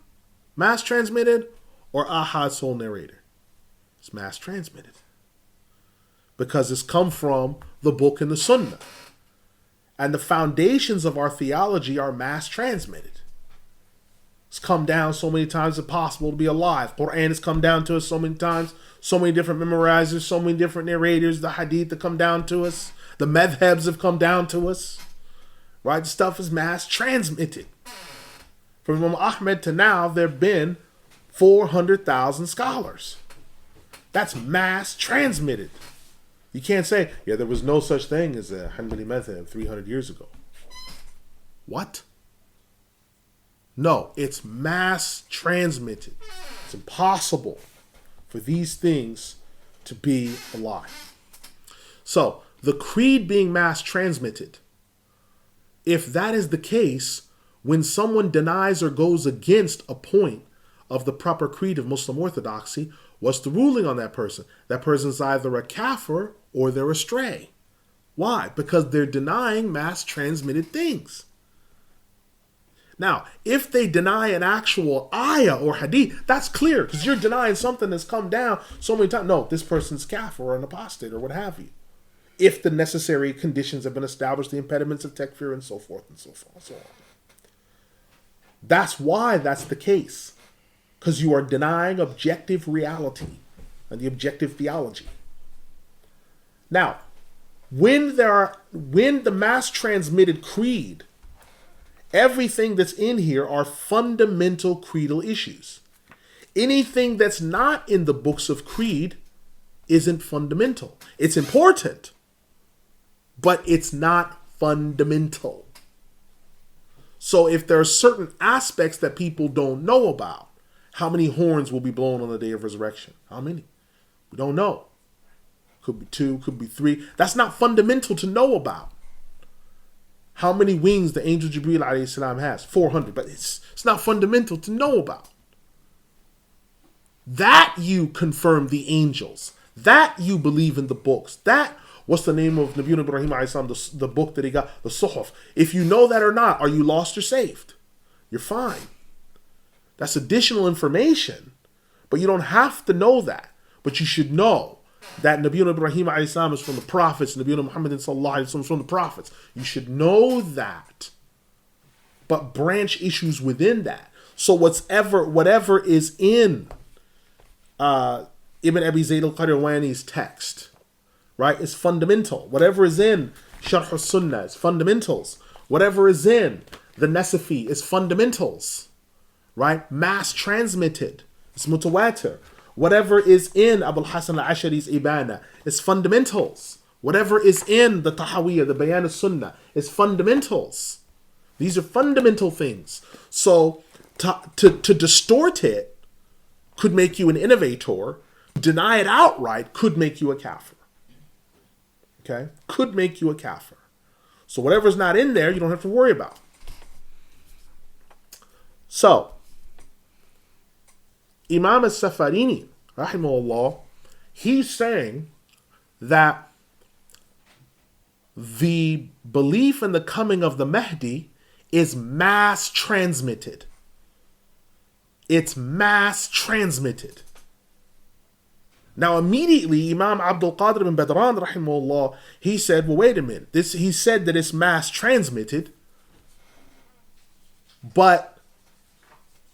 mass transmitted, or ahad, sole narrator. It's mass transmitted because it's come from the book and the Sunnah. And the foundations of our theology are mass transmitted. It's come down so many times it's possible to be alive. Quran has come down to us so many times. So many different memorizers, so many different narrators. The hadith have come down to us. The madhabs have come down to us. Right? The stuff is mass transmitted. From Imam Ahmed to now, there have been 400,000 scholars. That's mass transmitted. You can't say, yeah, there was no such thing as a Hanbali madhab 300 years ago. What? No, it's mass transmitted. It's impossible for these things to be a lie. So, the creed being mass transmitted, if that is the case, when someone denies or goes against a point of the proper creed of Muslim orthodoxy, what's the ruling on that person? That person's either a kafir or they're astray. Why? Because they're denying mass transmitted things. Now, if they deny an actual ayah or hadith, that's clear because you're denying something that's come down so many times. No, this person's kafir or an apostate or what have you. If the necessary conditions have been established, the impediments of takfir and so forth and so forth and so on. That's why that's the case. Because you are denying objective reality and the objective theology. Now, when the mass transmitted creed, everything that's in here are fundamental creedal issues. Anything that's not in the books of creed isn't fundamental. It's important, but it's not fundamental. So if there are certain aspects that people don't know about, how many horns will be blown on the day of resurrection? How many? We don't know. Could be 2, could be 3. That's not fundamental to know about. How many wings the angel Jibreel alayhi salam has? 400, but it's not fundamental to know about. That you confirm the angels. That you believe in the books. That, what's the name of Nabi Ibrahim alayhi salam, the book that he got, the Suhuf. If you know that or not, are you lost or saved? You're fine. That's additional information. But you don't have to know that. But you should know that Nabi Ibrahim alayhi salam is from the prophets. Nabi Muhammad sallallahu alayhi wasallam is from the prophets. You should know that. But branch issues within that. So whatever is in Ibn Abi Zayd al-Qayrawani's text, right, is fundamental. Whatever is in Sharh al-Sunnah is fundamentals. Whatever is in the Nasafi is fundamentals, right? Mass transmitted. It's mutawatir. Whatever is in Abul Hasan al-Ashari's Ibana is fundamentals. Whatever is in the Tahawiyah, the Bayan al-Sunnah, is fundamentals. These are fundamental things. So to distort it could make you an innovator. Deny it outright could make you a kafir. Okay? Could make you a kafir. So whatever's not in there, you don't have to worry about. So, Imam al-Safarini, rahimahullah, he's saying that the belief in the coming of the Mahdi is mass transmitted. It's mass transmitted. Now immediately Imam Abdul Qadir bin Badran rahimahullah, he said, well, wait a minute. He said that it's mass transmitted, but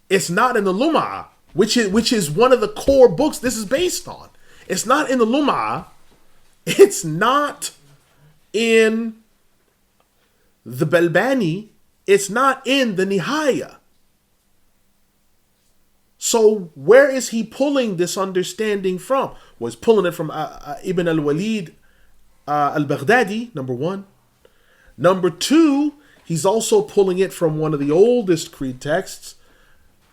it's not in the Lum'ah, which is one of the core books this is based on. It's not in the Lum'ah. It's not in the Balbani. It's not in the Nihaya. So where is he pulling this understanding from? Well, he's pulling it from Ibn al-Walid al-Baghdadi, number one. Number two, he's also pulling it from one of the oldest creed texts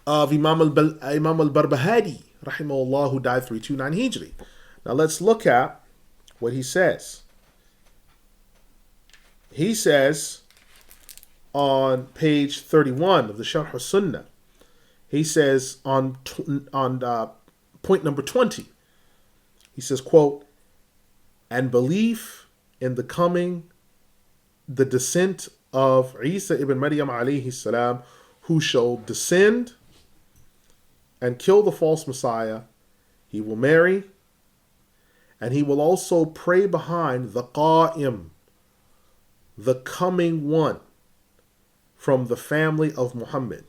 of Imam al-Barbahari, rahimahullah, who died 329 Hijri. Now let's look at what he says. He says on page 31 of the Sharh al-Sunnah, he says on point number 20, he says, quote, and belief in the descent of Isa ibn Maryam alayhi salam, who shall descend and kill the false Messiah. He will marry, and he will also pray behind the Qa'im, the coming one from the family of Muhammad.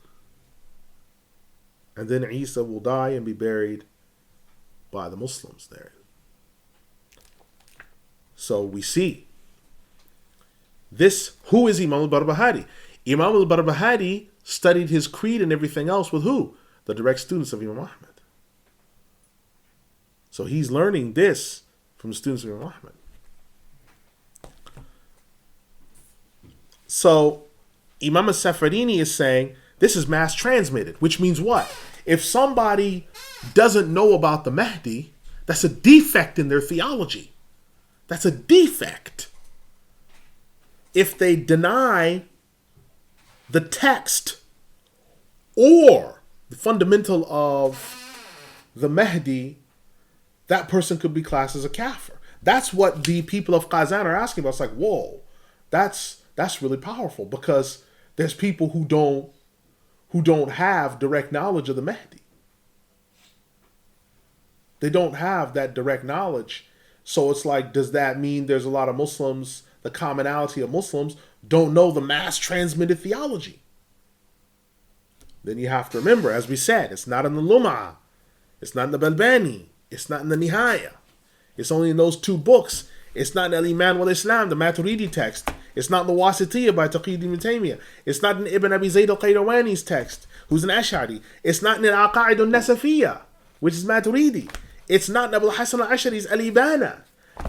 And then Isa will die and be buried by the Muslims there. So we see this. Who is Imam al-Barbahari? Imam al-Barbahari studied his creed and everything else with who? The direct students of Imam Ahmad. So he's learning this from the students of Imam Ahmad. So Imam al-Safarini is saying this is mass transmitted, which means what? If somebody doesn't know about the Mahdi, that's a defect in their theology. That's a defect. If they deny the text or the fundamental of the Mahdi, that person could be classed as a kafir. That's what the people of Qazan are asking about. It's like, whoa, that's really powerful, because there's people who don't have direct knowledge of the Mahdi. They don't have that direct knowledge. So it's like, does that mean there's a lot of Muslims, the commonality of Muslims, don't know the mass transmitted theology? Then you have to remember, as we said, it's not in the Lum'ah, it's not in the Balbani, it's not in the Nihaya. It's only in those two books. It's not in Al-Iman wal-Islam, the Maturidi text. It's not in the Wasitiyah by Taqi ibn Taymiyyah. It's not in Ibn Abi Zayd al-Qayrawani's text, who's an Ash'ari. It's not in Al-Aqa'id al-Nasafiyah, which is Maturidi. It's not in Abul Hasan al-Ash'ari's Al-Ibana.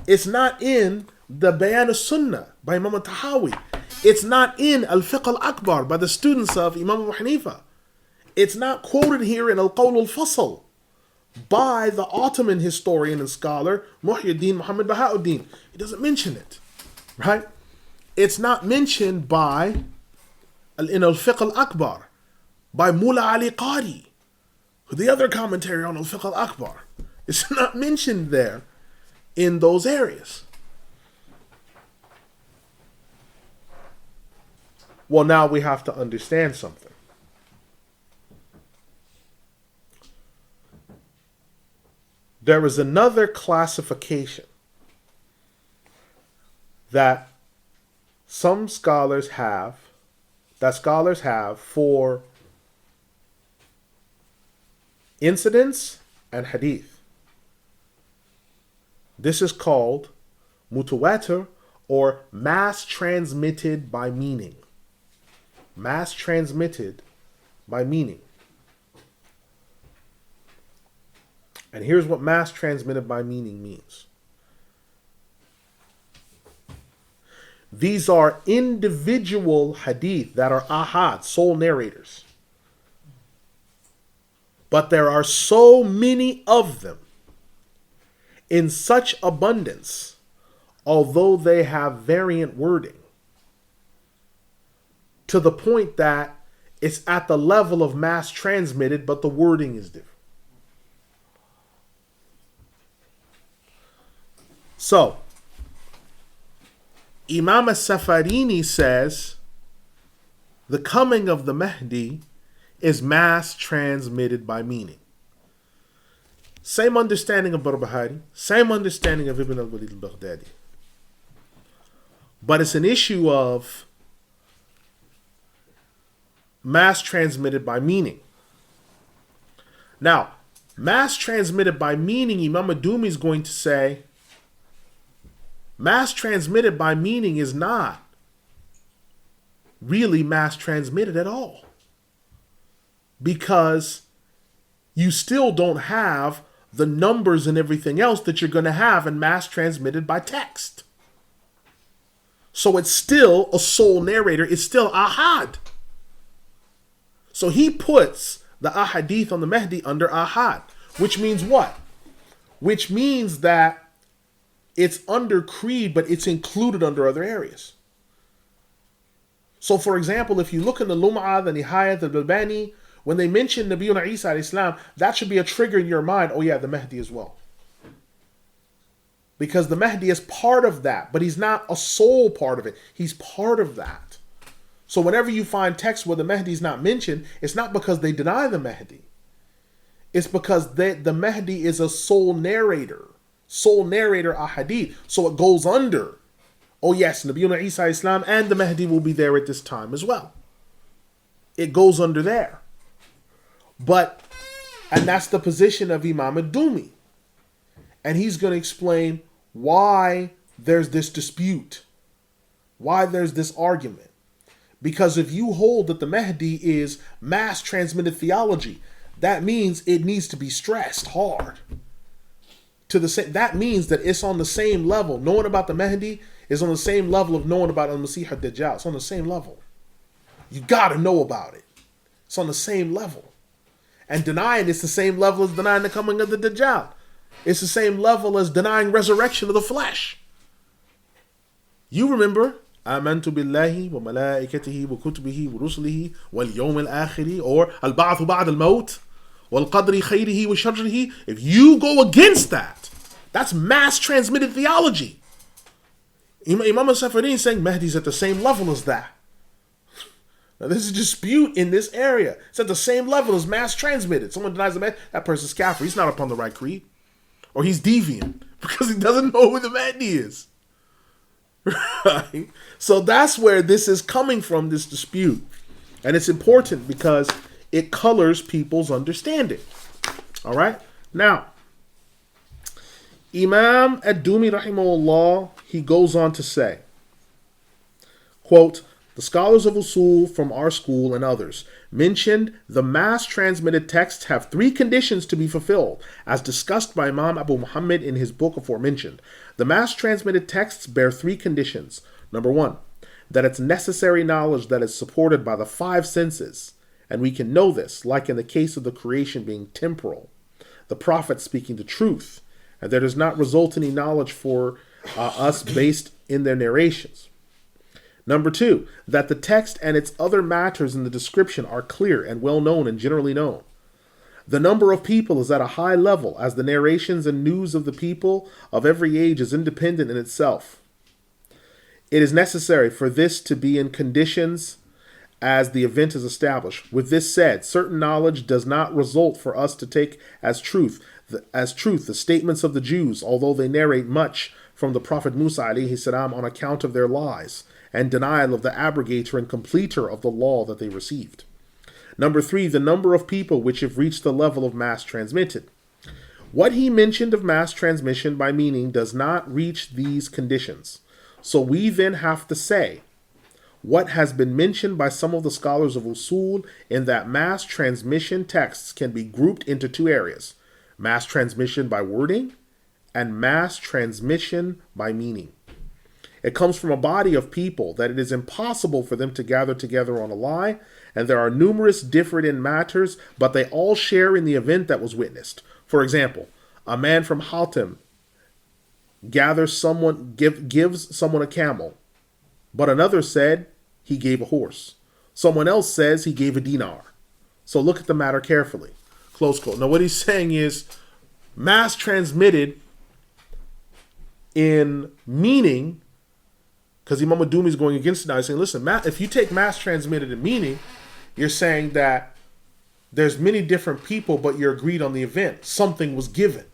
It's not in the Bayan al-Sunnah by Imam al-Tahawi. It's not in Al-Fiqh al-Akbar by the students of Imam Abu Hanifa. It's not quoted here in Al-Qawl al-Fasl by the Ottoman historian and scholar Muhyiddin Muhammad Bahauddin. He doesn't mention it, right? It's not mentioned in Al-Fiqh al-Akbar by Mullah Ali Qari, The other commentary on Al-Fiqh Al-Akbar. It's not mentioned there in those areas. Well, now we have to understand something. There is another classification that scholars have for incidents and hadith. This is called mutawatir, or mass transmitted by meaning. Mass transmitted by meaning. And here's what mass transmitted by meaning means. These are individual hadith that are ahad, sole narrators. But there are so many of them in such abundance, although they have variant wording, to the point that it's at the level of mass transmitted, but the wording is different. So, Imam As-Safarini says the coming of the Mahdi is mass transmitted by meaning. Same understanding of Barbahari, same understanding of Ibn al-Walid al-Baghdadi. But it's an issue of mass transmitted by meaning. Now, mass transmitted by meaning, Imam Adumi is going to say, mass transmitted by meaning is not really mass transmitted at all. Because you still don't have the numbers and everything else that you're going to have in mass transmitted by text. So it's still a sole narrator. It's still ahad. So he puts the ahadith on the Mahdi under ahad. Which means what? Which means that it's under creed, but it's included under other areas. So for example, if you look in the Lum'ah, the Nihayat, the Balbani, when they mention Nabiyuna Isa alayhi salam, that should be a trigger in your mind. Oh yeah, the Mahdi as well. Because the Mahdi is part of that, but he's not a sole part of it. He's part of that. So whenever you find texts where the Mahdi is not mentioned, it's not because they deny the Mahdi. It's because the Mahdi is a sole narrator ahadith. So it goes under, oh yes, Nabiyuna Isa alayhi salam and the Mahdi will be there at this time as well. It goes under there. And that's the position of Imam Adumi. And he's going to explain why there's this dispute, why there's this argument. Because if you hold that the Mahdi is mass transmitted theology, that means it needs to be stressed hard. That means that it's on the same level. Knowing about the Mahdi is on the same level of knowing about Al-Masih ad-Dajjal. It's on the same level. You got to know about it. It's on the same level. And denying it's the same level as denying the coming of the Dajjal. It's the same level as denying resurrection of the flesh. You remember, آمنت بالله وملائكته وكتبه ورسله واليوم الآخر, or البعث بعد الموت والقدر خيره وشره. If you go against that, that's mass transmitted theology. Imam al-Safarini is saying Mahdi's at the same level as that. Now, there's a dispute in this area. It's at the same level as mass transmitted. Someone denies the Mahdi, that person's kafir. He's not upon the right creed. Or he's deviant because he doesn't know who the Mahdi is. Right? So that's where this is coming from, this dispute. And it's important because it colors people's understanding. All right? Now, Imam Ad-Dumi rahimahullah, he goes on to say, quote, the scholars of Usul from our school and others mentioned the mass transmitted texts have three conditions to be fulfilled, as discussed by Imam Abu Muhammad in his book aforementioned. The mass transmitted texts bear three conditions. Number one, that it's necessary knowledge that is supported by the five senses, and we can know this, like in the case of the creation being temporal, the prophet speaking the truth, and there does not result any knowledge for us based in their narrations. Number two, that the text and its other matters in the description are clear and well known and generally known. The number of people is at a high level, as the narrations and news of the people of every age is independent in itself. It is necessary for this to be in conditions as the event is established. With this said, certain knowledge does not result for us to take as truth the statements of the Jews, although they narrate much from the Prophet Musa alayhi salam on account of their lies and denial of the abrogator and completer of the law that they received. Number 3, the number of people which have reached the level of mass transmitted. What he mentioned of mass transmission by meaning does not reach these conditions. So we then have to say what has been mentioned by some of the scholars of Usul in that mass transmission texts can be grouped into 2 areas: mass transmission by wording and mass transmission by meaning. It comes from a body of people that it is impossible for them to gather together on a lie, and there are numerous different matters, but they all share in the event that was witnessed. For example, a man from Hatim gives someone a camel, but another said he gave a horse. Someone else says he gave a dinar. So look at the matter carefully. Close quote. Now what he's saying is mass transmitted in meaning, because Imam Adumi is going against it now. He's saying, listen, if you take mass transmitted in meaning, you're saying that there's many different people, but you're agreed on the event. Something was given.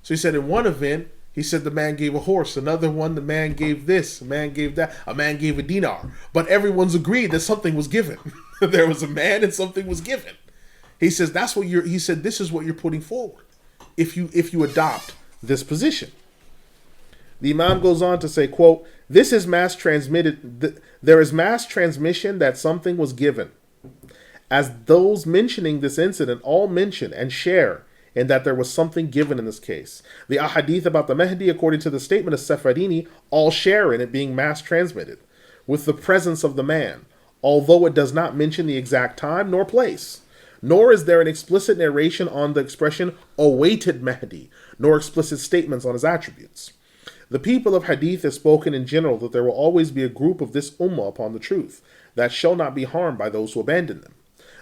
So he said in one event, he said the man gave a horse. Another one, the man gave this, a man gave that, a man gave a dinar. But everyone's agreed that something was given. There was a man and something was given. He says this is what you're putting forward if you adopt this position. The Imam goes on to say, quote, this is mass transmitted. There is mass transmission that something was given, as those mentioning this incident all mention and share in that there was something given in this case. The ahadith about the Mahdi, according to the statement of Safarini, all share in it being mass transmitted with the presence of the man, although it does not mention the exact time nor place. Nor is there an explicit narration on the expression awaited Mahdi, nor explicit statements on his attributes. The people of Hadith have spoken in general that there will always be a group of this ummah upon the truth that shall not be harmed by those who abandon them.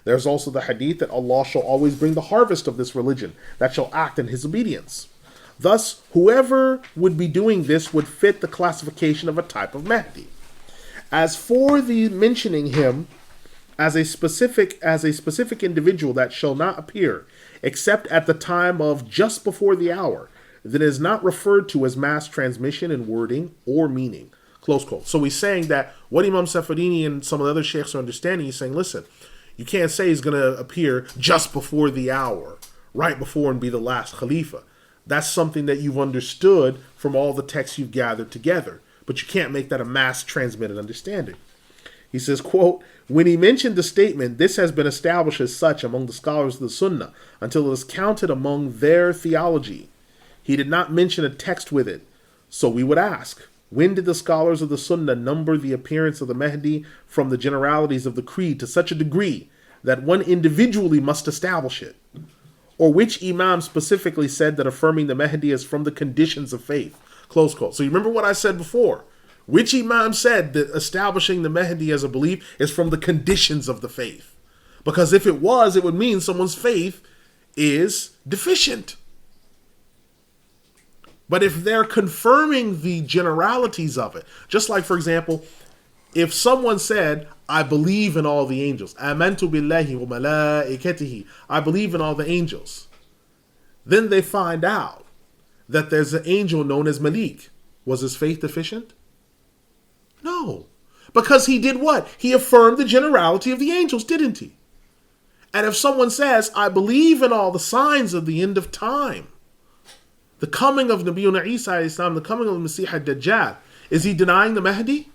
There's also the Hadith that Allah shall always bring the harvest of this religion that shall act in His obedience. Thus, whoever would be doing this would fit the classification of a type of Mahdi. As for the mentioning him as a specific individual that shall not appear except at the time of just before the hour, that is not referred to as mass transmission in wording or meaning. Close quote. So he's saying that what Imam Safarini and some of the other sheikhs are understanding, he's saying, listen, you can't say he's going to appear just before the hour, right before and be the last Khalifa. That's something that you've understood from all the texts you've gathered together, but you can't make that a mass transmitted understanding. He says, quote, when he mentioned the statement, this has been established as such among the scholars of the Sunnah until it is counted among their theology. He did not mention a text with it. So we would ask, when did the scholars of the Sunnah number the appearance of the Mahdi from the generalities of the creed to such a degree that one individually must establish it? Or which Imam specifically said that affirming the Mahdi is from the conditions of faith? Close quote. So you remember what I said before. Which Imam said that establishing the Mahdi as a belief is from the conditions of the faith? Because if it was, it would mean someone's faith is deficient. But if they're confirming the generalities of it, just like, for example, if someone said, I believe in all the angels, amantu billahi wa malaikatihi, I believe in all the angels, then they find out that there's an angel known as Malik. Was his faith deficient? No. Because he did what? He affirmed the generality of the angels, didn't he? And if someone says, I believe in all the signs of the end of time, the coming of Nabiyuna Isa alayhi salam, the coming of the Masih ad-Dajjal, is he denying the Mahdi?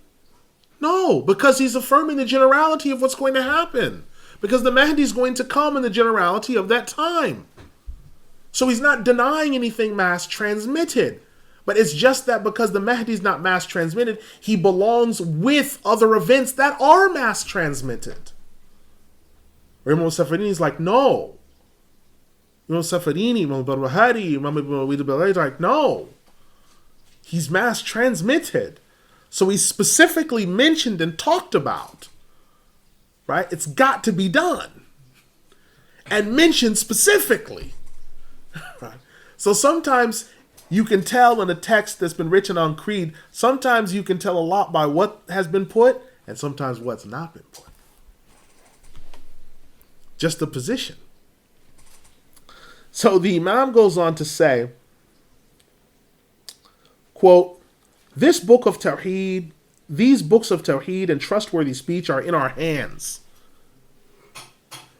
No, because he's affirming the generality of what's going to happen. Because the Mahdi is going to come in the generality of that time. So he's not denying anything mass transmitted. But it's just that because the Mahdi is not mass transmitted, he belongs with other events that are mass transmitted. Imam Safarini is like, no. Imam Safarini, Imam Barbahari, Imam Ibn Awid like, no. He's mass transmitted. So he's specifically mentioned and talked about. Right? It's got to be done. and mentioned specifically. Right? So sometimes you can tell in a text that's been written on creed, sometimes you can tell a lot by what has been put and sometimes what's not been put. Just the position. So the Imam goes on to say, quote, these books of Tawheed and trustworthy speech are in our hands.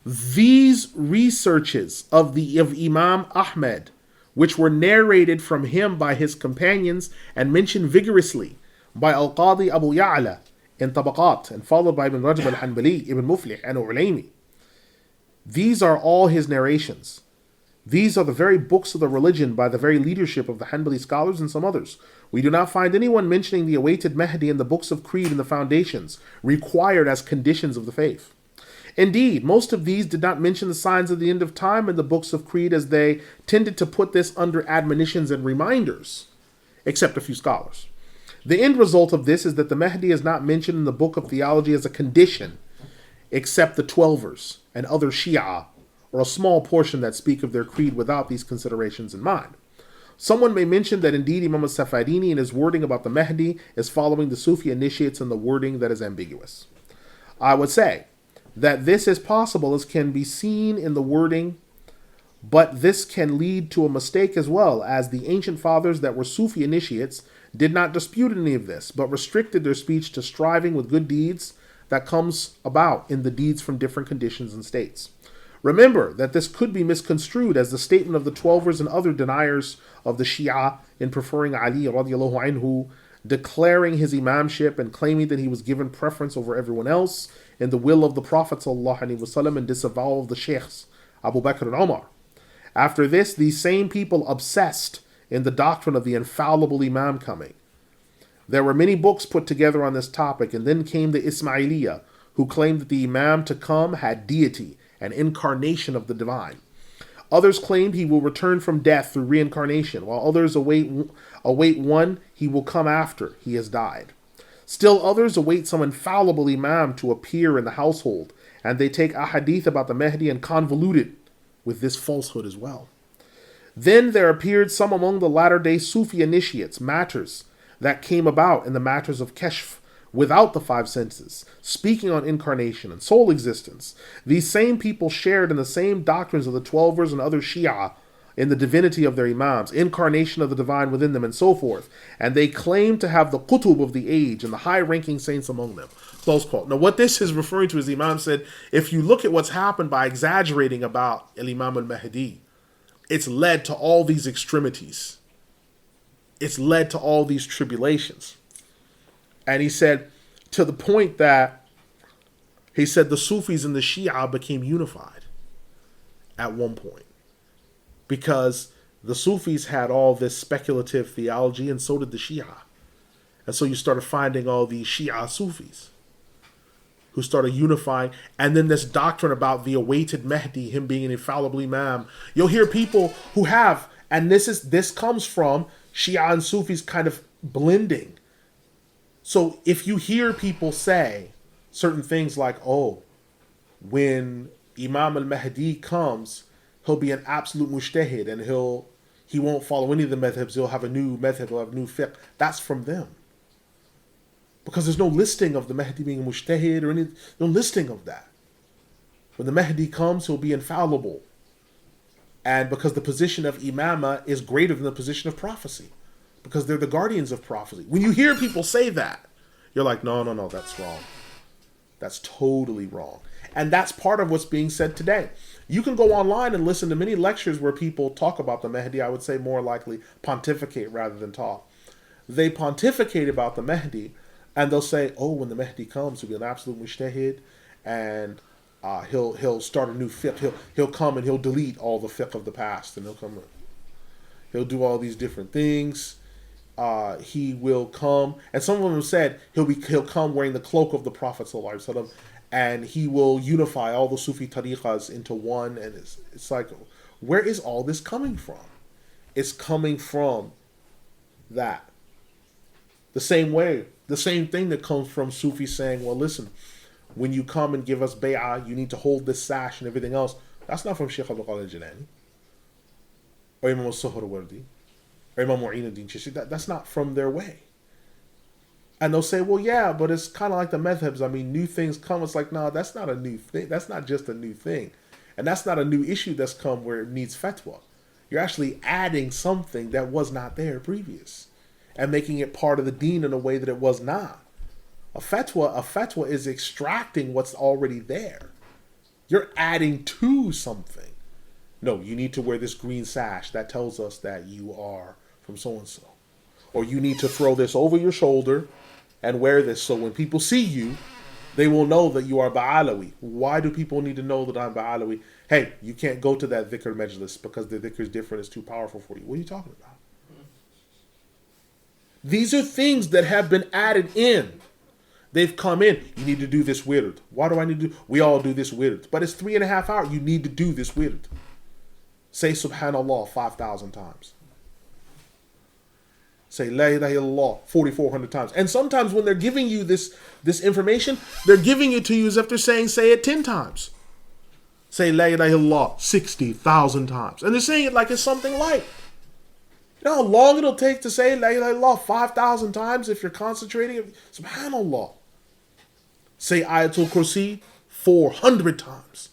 These researches of Imam Ahmed, which were narrated from him by his companions and mentioned vigorously by Al-Qadi Abu Ya'la in Tabaqat and followed by Ibn Rajab Al-Hanbali, Ibn Muflih, and Ulaymi. These are all his narrations. These are the very books of the religion by the very leadership of the Hanbali scholars and some others. We do not find anyone mentioning the awaited Mahdi in the books of creed and the foundations required as conditions of the faith. Indeed, most of these did not mention the signs of the end of time in the books of creed, as they tended to put this under admonitions and reminders, except a few scholars. The end result of this is that the Mahdi is not mentioned in the book of theology as a condition, except the Twelvers and other Shia, or a small portion that speak of their creed without these considerations in mind. Someone may mention that indeed Imam al-Safarini in his wording about the Mahdi is following the Sufi initiates in the wording that is ambiguous. I would say that this is possible, as can be seen in the wording, but this can lead to a mistake as well, as the ancient fathers that were Sufi initiates did not dispute any of this, but restricted their speech to striving with good deeds that comes about in the deeds from different conditions and states. Remember that this could be misconstrued as the statement of the Twelvers and other deniers of the Shia in preferring Ali radiallahu anhu, declaring his imamship and claiming that he was given preference over everyone else in the will of the Prophet sallallahu alaihi wasallam, and disavowal of the Sheikhs Abu Bakr and Umar. After this, these same people obsessed in the doctrine of the infallible Imam coming. There were many books put together on this topic, and then came the Ismailiyah, who claimed that the Imam to come had deity, an incarnation of the divine. Others claimed he will return from death through reincarnation, while others await one he will come after he has died. Still others await some infallible Imam to appear in the household, and they take a hadith about the Mahdi and convolute it with this falsehood as well. Then there appeared some among the latter-day Sufi initiates, matters that came about in the matters of Kashf, without the five senses, speaking on incarnation and soul existence. These same people shared in the same doctrines of the Twelvers and other Shia in the divinity of their Imams, incarnation of the divine within them, and so forth. And they claim to have the Qutub of the age and the high-ranking saints among them. Close quote. Now what this is referring to is the Imam said, if you look at what's happened by exaggerating about Imam al-Mahdi, it's led to all these extremities. It's led to all these tribulations. And he said, to the point that, he said the Sufis and the Shia became unified at one point. Because the Sufis had all this speculative theology, and so did the Shia. And so you started finding all these Shia Sufis who started unifying. And then this doctrine about the awaited Mahdi, him being an infallible Imam. You'll hear people who have, and this comes from Shia and Sufis kind of blending. So if you hear people say certain things like, oh, when Imam al-Mahdi comes, he'll be an absolute mujtahid, and he won't follow any of the madhabs, he'll have a new madhab, he'll have a new fiqh. That's from them. Because there's no listing of the Mahdi being a mujtahid or no listing of that. When the Mahdi comes, he'll be infallible. And because the position of imama is greater than the position of prophecy. Because they're the guardians of prophecy. When you hear people say that, you're like, no, that's wrong. That's totally wrong. And that's part of what's being said today. You can go online and listen to many lectures where people talk about the Mahdi. I would say more likely pontificate rather than talk. They pontificate about the Mahdi, and they'll say, oh, when the Mahdi comes, he'll be an absolute mujtahid, and he'll start a new fiqh. He'll come and he'll delete all the fiqh of the past, and he'll do all these different things. He will come, and some of them said he'll come wearing the cloak of the Prophet ﷺ, and he will unify all the Sufi tariqas into one. And it's like, where is all this coming from? It's coming from that. The same thing that comes from Sufi saying, well, listen, when you come and give us bay'ah, you need to hold this sash and everything else. That's not from Shaykh Abdul Qadir Jilani or Imam al-Suhrawardi or Imam Mu'inuddin Chishi. That's not from their way. And they'll say, well, yeah, but it's kind of like the madhabs. I mean, new things come. It's like, no, that's not a new thing. That's not just a new thing. And that's not a new issue that's come where it needs fatwa. You're actually adding something that was not there previous and making it part of the deen in a way that it was not. A fatwa is extracting what's already there. You're adding to something. No, you need to wear this green sash. That tells us that you are from so-and-so. Or you need to throw this over your shoulder and wear this so when people see you, they will know that you are Ba'alawi. Why do people need to know that I'm Ba'alawi? Hey, you can't go to that dhikr majlis because the dhikr is different. It's too powerful for you. What are you talking about? These are things that have been added in. They've come in. You need to do this wird. Why do I need to do? We all do this wird. But it's 3.5 hours. You need to do this wird. Say Subhanallah 5,000 times. Say La ilaha illallah 4,400 times. And sometimes when they're giving you this information, they're giving it to you as if they're saying, say it 10 times. Say La ilaha illallah 60,000 times. And they're saying it like it's something light. You know how long it'll take to say La ilaha illallah 5,000 times if you're concentrating? Subhanallah. Say Ayatul Kursi 400 times.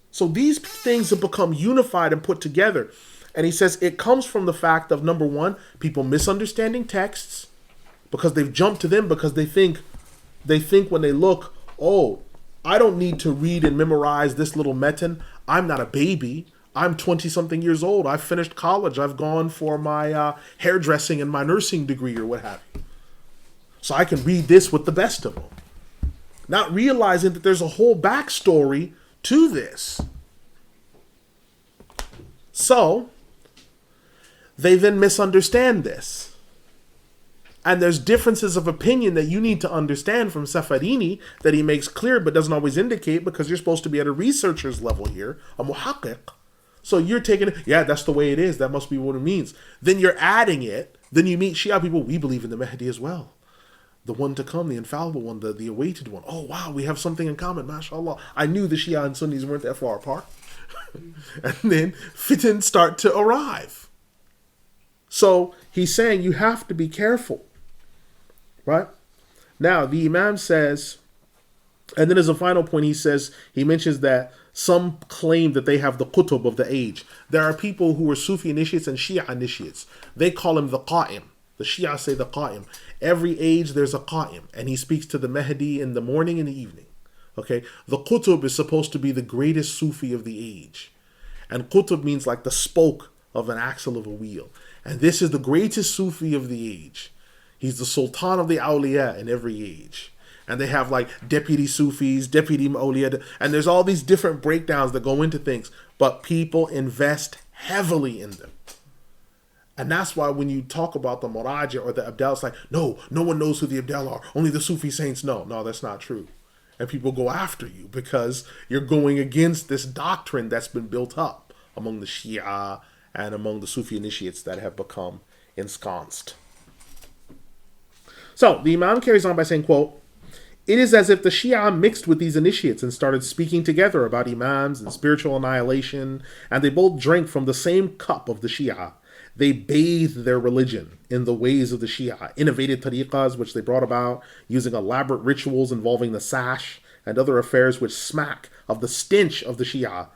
So these things have become unified and put together. And he says it comes from the fact of, number one, people misunderstanding texts because they've jumped to them because they think when they look, oh, I don't need to read and memorize this little metin. I'm not a baby. I'm 20-something years old. I've finished college. I've gone for my hairdressing and my nursing degree or what have you. So I can read this with the best of them. Not realizing that there's a whole backstory to this. So they then misunderstand this. And there's differences of opinion that you need to understand from Safarini that he makes clear but doesn't always indicate because you're supposed to be at a researcher's level here, a muhaqqiq. So you're taking it, yeah, that's the way it is. That must be what it means. Then you're adding it. Then you meet Shia people, we believe in the Mahdi as well. The one to come, the infallible one, the awaited one. Oh, wow, we have something in common, mashallah. I knew the Shia and Sunnis weren't that far apart. And then fitan start to arrive. So he's saying you have to be careful. Right? Now, the Imam says, and then as a final point, he mentions that some claim that they have the qutub of the age. There are people who are Sufi initiates and Shia initiates. They call him the Qa'im. The Shia say the Qa'im. Every age there's a Qa'im, and he speaks to the Mahdi in the morning and the evening. Okay? The qutub is supposed to be the greatest Sufi of the age. And qutub means like the spoke of an axle of a wheel. And this is the greatest Sufi of the age. He's the Sultan of the Awliya in every age. And they have like deputy Sufis, deputy Awliya, and there's all these different breakdowns that go into things. But people invest heavily in them. And that's why when you talk about the Muraja or the Abdal, it's like, no one knows who the Abdal are. Only the Sufi saints know. No, that's not true. And people go after you because you're going against this doctrine that's been built up among the Shia and among the Sufi initiates that have become ensconced. So the Imam carries on by saying, quote, it is as if the Shia mixed with these initiates and started speaking together about Imams and spiritual annihilation, and they both drank from the same cup of the Shia. They bathed their religion in the ways of the Shia, innovated tariqas which they brought about, using elaborate rituals involving the sash and other affairs which smack of the stench of the Shia,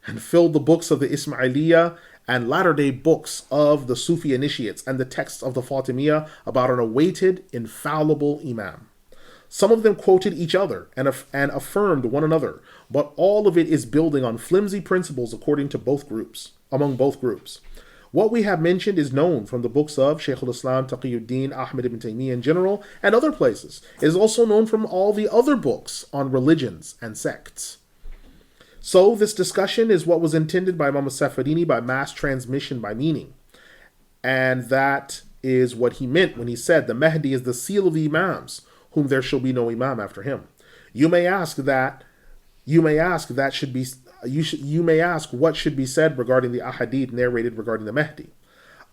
and filled the books of the Ismailiyah and latter-day books of the Sufi initiates and the texts of the Fatimiyya about an awaited, infallible Imam. Some of them quoted each other and affirmed one another, but all of it is building on flimsy principles among both groups. What we have mentioned is known from the books of Shaykh al-Islam, Taqiyuddin, Ahmad ibn Taymiyyah in general, and other places. It is also known from all the other books on religions and sects. So this discussion is what was intended by Imam Safarini by mass transmission by meaning. And that is what he meant when he said the Mahdi is the seal of the Imams, whom there shall be no Imam after him. You may ask what should be said regarding the ahadith narrated regarding the Mahdi.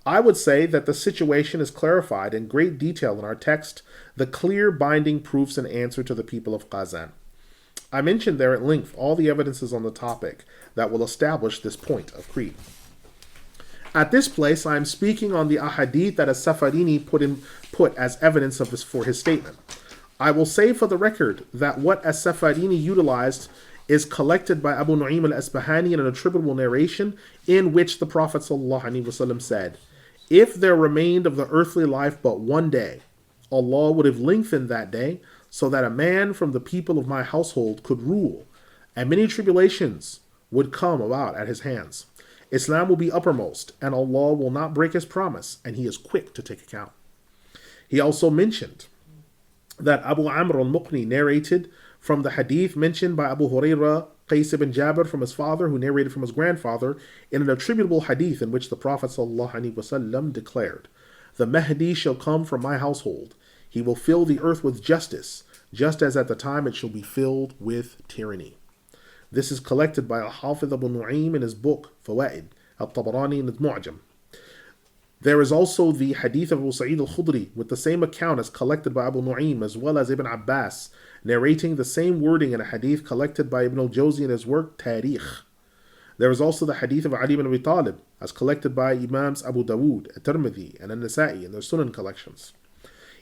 I would say that the situation is clarified in great detail in our text, the clear binding proofs and answer to the people of Qazan. I mentioned there at length all the evidences on the topic that will establish this point of creed. At this place, I am speaking on the ahadith that As-Safarini put as evidence for his statement. I will say for the record that what As-Safarini utilized is collected by Abu Nu'aym al-Asbahani in an attributable narration in which the Prophet ﷺ said, "If there remained of the earthly life but one day, Allah would have lengthened that day so that a man from the people of my household could rule, and many tribulations would come about at his hands. Islam will be uppermost, and Allah will not break his promise, and he is quick to take account." He also mentioned that Abu Amr al-Muqni narrated from the hadith mentioned by Abu Hurairah, Qais ibn Jabir from his father, who narrated from his grandfather, in an attributable hadith in which the Prophet ﷺ declared, "The Mahdi shall come from my household. He will fill the earth with justice, just as at the time it shall be filled with tyranny." This is collected by Al-Hafidh Abu Nu'aym in his book, Fawaid, Al-Tabarani in his Mu'jam. There is also the hadith of Abu Sa'id al-Khudri with the same account as collected by Abu Nu'aym, as well as Ibn Abbas, narrating the same wording in a hadith collected by Ibn al-Jawzi in his work, Tarikh. There is also the hadith of Ali ibn Abi Talib, as collected by Imams Abu Dawood, At-Tirmidhi, and An-Nasa'i in their Sunan collections.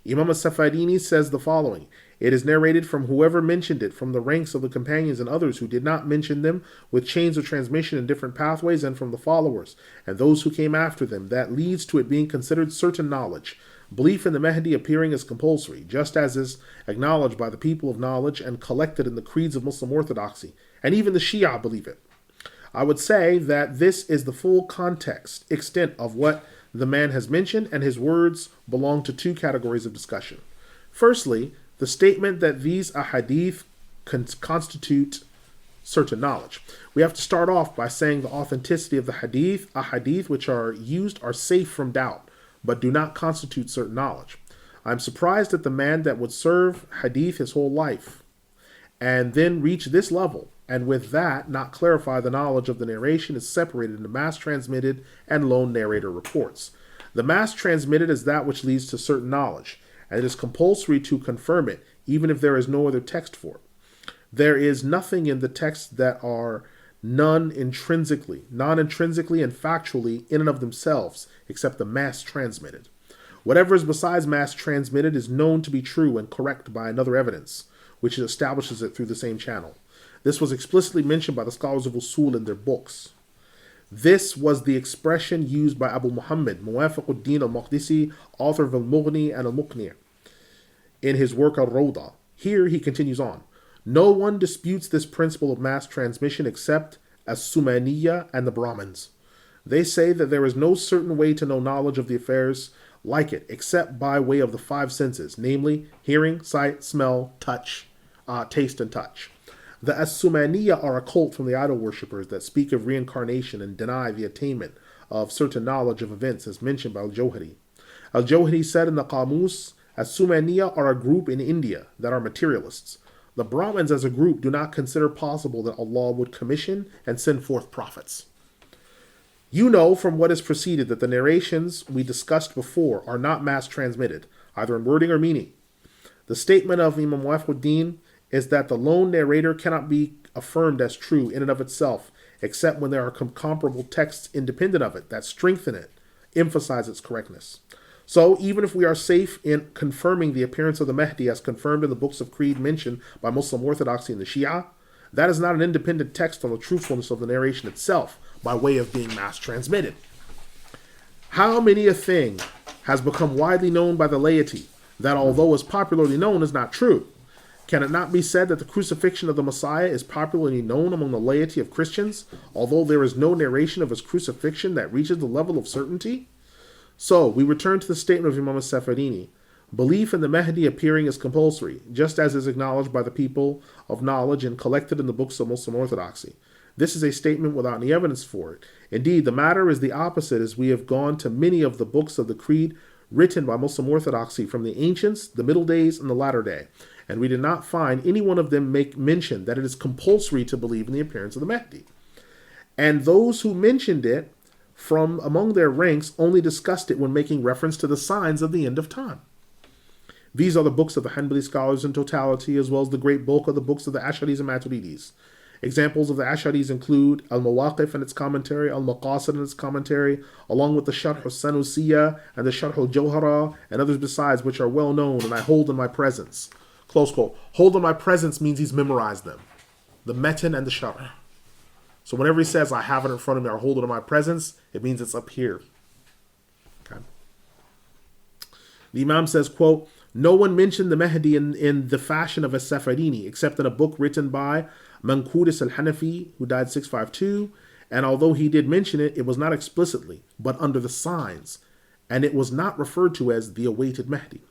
Imam As-Safarini says the following: "It is narrated from whoever mentioned it from the ranks of the companions and others who did not mention them, with chains of transmission in different pathways, and from the followers and those who came after them, that leads to it being considered certain knowledge. Belief in the Mahdi appearing is compulsory, just as is acknowledged by the people of knowledge and collected in the creeds of Muslim orthodoxy, and even the Shia believe it." I would say that this is the full extent of what the man has mentioned, and his words belong to two categories of discussion. Firstly, the statement that these ahadith constitute certain knowledge. We have to start off by saying the authenticity of the ahadith which are used are safe from doubt, but do not constitute certain knowledge. I'm surprised at the man that would serve hadith his whole life and then reach this level, and with that not clarify the knowledge of the narration is separated into mass transmitted and lone narrator reports. The mass transmitted is that which leads to certain knowledge, and it is compulsory to confirm it, even if there is no other text for it. There is nothing in the text that are non-intrinsically and factually in and of themselves, except the mass transmitted. Whatever is besides mass transmitted is known to be true and correct by another evidence, which establishes it through the same channel. This was explicitly mentioned by the scholars of Usul in their books. This was the expression used by Abu Muhammad, Muwafiquddin al-Maqdisi, author of Al-Mughni and Al-Muqni', in his work Al-Rawda. Here he continues on. No one disputes this principle of mass transmission except As-Sumaniyya and the Brahmins. They say that there is no certain way to know knowledge of the affairs like it, except by way of the five senses, namely hearing, sight, smell, touch, taste, and touch. The As-Sumaniyya are a cult from the idol worshippers that speak of reincarnation and deny the attainment of certain knowledge of events, as mentioned by Al-Jawhari. Al-Jawhari said in the Qamus, As-Sumaniyya are a group in India that are materialists. The Brahmins as a group do not consider possible that Allah would commission and send forth prophets. You know from what has preceded that the narrations we discussed before are not mass transmitted, either in wording or meaning. The statement of Imam Muwafiquddin is that the lone narrator cannot be affirmed as true in and of itself, except when there are comparable texts independent of it that strengthen it, emphasize its correctness. So, even if we are safe in confirming the appearance of the Mahdi as confirmed in the books of creed mentioned by Muslim orthodoxy and the Shia, that is not an independent text on the truthfulness of the narration itself by way of being mass transmitted. How many a thing has become widely known by the laity that, although is popularly known, is not true? Can it not be said that the crucifixion of the Messiah is popularly known among the laity of Christians, although there is no narration of his crucifixion that reaches the level of certainty? So, we return to the statement of Imam As-Safarini. Belief in the Mahdi appearing is compulsory, just as is acknowledged by the people of knowledge and collected in the books of Muslim orthodoxy. This is a statement without any evidence for it. Indeed, the matter is the opposite, as we have gone to many of the books of the creed written by Muslim orthodoxy from the ancients, the middle days, and the latter day, and we did not find any one of them make mention that it is compulsory to believe in the appearance of the Mahdi. And those who mentioned it from among their ranks only discussed it when making reference to the signs of the end of time. These are the books of the Hanbali scholars in totality, as well as the great bulk of the books of the Ash'aris and Maturidis. Examples of the Ash'aris include Al-Mawaqif and its commentary, Al-Maqasid and its commentary, along with the Sharh al-Sanusiyya and the Sharh al-Jawhara, and others besides, which are well known and I hold in my presence. Close quote. Hold in my presence means he's memorized them. The Metin and the Sharh. So whenever he says, I have it in front of me, or hold it in my presence, it means it's up here. Okay. The Imam says, quote, no one mentioned the Mahdi in the fashion of a Safarini, except in a book written by Manqudis al-Hanafi, who died 652, and although he did mention it, it was not explicitly, but under the signs, and it was not referred to as the awaited Mahdi.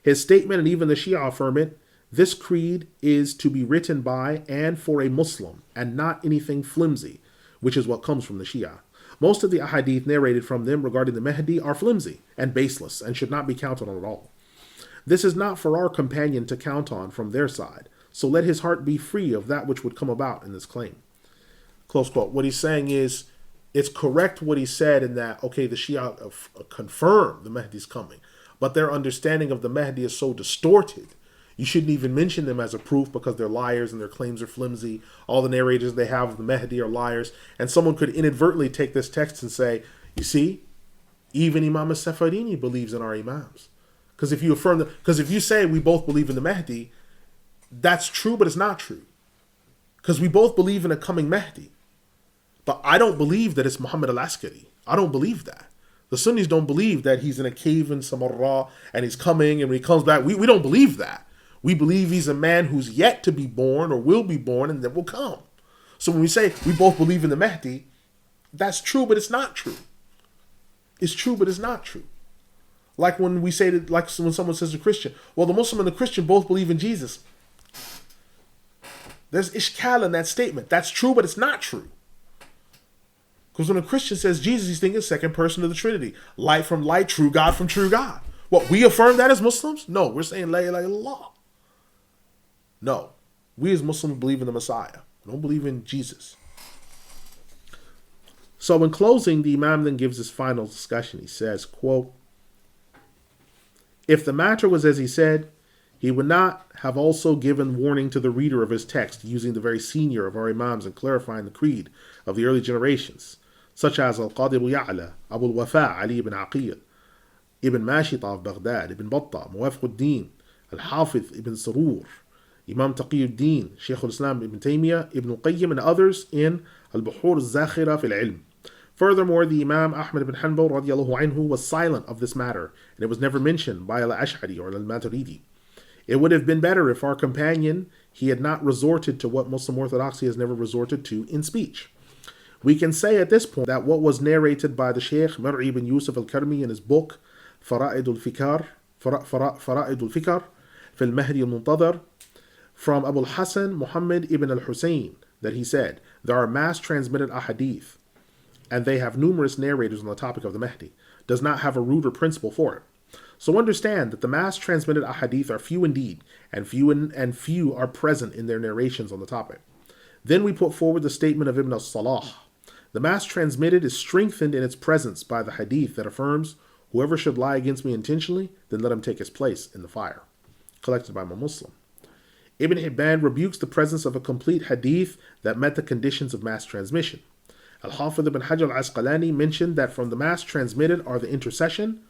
His statement, and even the Shia affirm it, this creed is to be written by and for a Muslim, and not anything flimsy, which is what comes from the Shia. Most of the ahadith narrated from them regarding the Mahdi are flimsy and baseless, and should not be counted on at all. This is not for our companion to count on from their side, so let his heart be free of that which would come about in this claim. Close quote. What he's saying is, it's correct what he said in that, okay, the Shia confirm the Mahdi's coming, but their understanding of the Mahdi is so distorted, you shouldn't even mention them as a proof because they're liars and their claims are flimsy. All the narrators they have of the Mahdi are liars, and someone could inadvertently take this text and say, you see, even Imam al-Safarini believes in our Imams. Because if you say we both believe in the Mahdi, that's true, but it's not true. Because we both believe in a coming Mahdi. But I don't believe that it's Muhammad al-Askari. I don't believe that. The Sunnis don't believe that he's in a cave in Samarra and he's coming, and when he comes back, we don't believe that. We believe he's a man who's yet to be born or will be born and that will come. So when we say we both believe in the Mahdi, that's true, but it's not true. It's true, but it's not true. Like when we say that, like when someone says to a Christian, well, the Muslim and the Christian both believe in Jesus. There's ishkal in that statement. That's true, but it's not true. Because when a Christian says Jesus, he's thinking second person of the Trinity. Light from light, true God from true God. What, we affirm that as Muslims? No, we're saying la ilaha illallah. No, we as Muslims believe in the Messiah. We don't believe in Jesus. So in closing, the Imam then gives his final discussion. He says, quote, if the matter was as he said, he would not have also given warning to the reader of his text using the very senior of our Imams and clarifying the creed of the early generations, such as Al-Qadi Abu Ya'la, Abu al-Wafa, Ali ibn Aqil, Ibn Mashita of Baghdad, Ibn Battah, Muwafq al-Din, Al-Hafiz ibn Sarur, Imam Taqi al-Din, Shaykh al-Islam ibn Taymiyyah, Ibn al-Qayyim, and others in Al-Buhur al-Zakhira fil Ilm. Furthermore, the Imam Ahmad ibn Hanbal radiallahu anhu was silent of this matter, and it was never mentioned by Al-Ash'ari or Al-Maturidi. It would have been better if our companion, he had not resorted to what Muslim orthodoxy has never resorted to in speech. We can say at this point that what was narrated by the Shaikh Mar'i ibn Yusuf al-Karmi in his book Fara'id al-Fikar fi al-Mahdi al-Muntadhar, from Abu al-Hasan Muhammad ibn al-Husayn, that he said, there are mass transmitted ahadith, and they have numerous narrators on the topic of the Mahdi, does not have a root or principle for it. So understand that the mass transmitted ahadith are few indeed, and few are present in their narrations on the topic. Then we put forward the statement of Ibn al-Salah. The mass transmitted is strengthened in its presence by the hadith that affirms, whoever should lie against me intentionally, then let him take his place in the fire. Collected by a Muslim. Ibn Hibban rebukes the presence of a complete hadith that met the conditions of mass transmission. Al-Hafidh ibn Hajar al-Asqalani mentioned that from the mass transmitted are the intercession,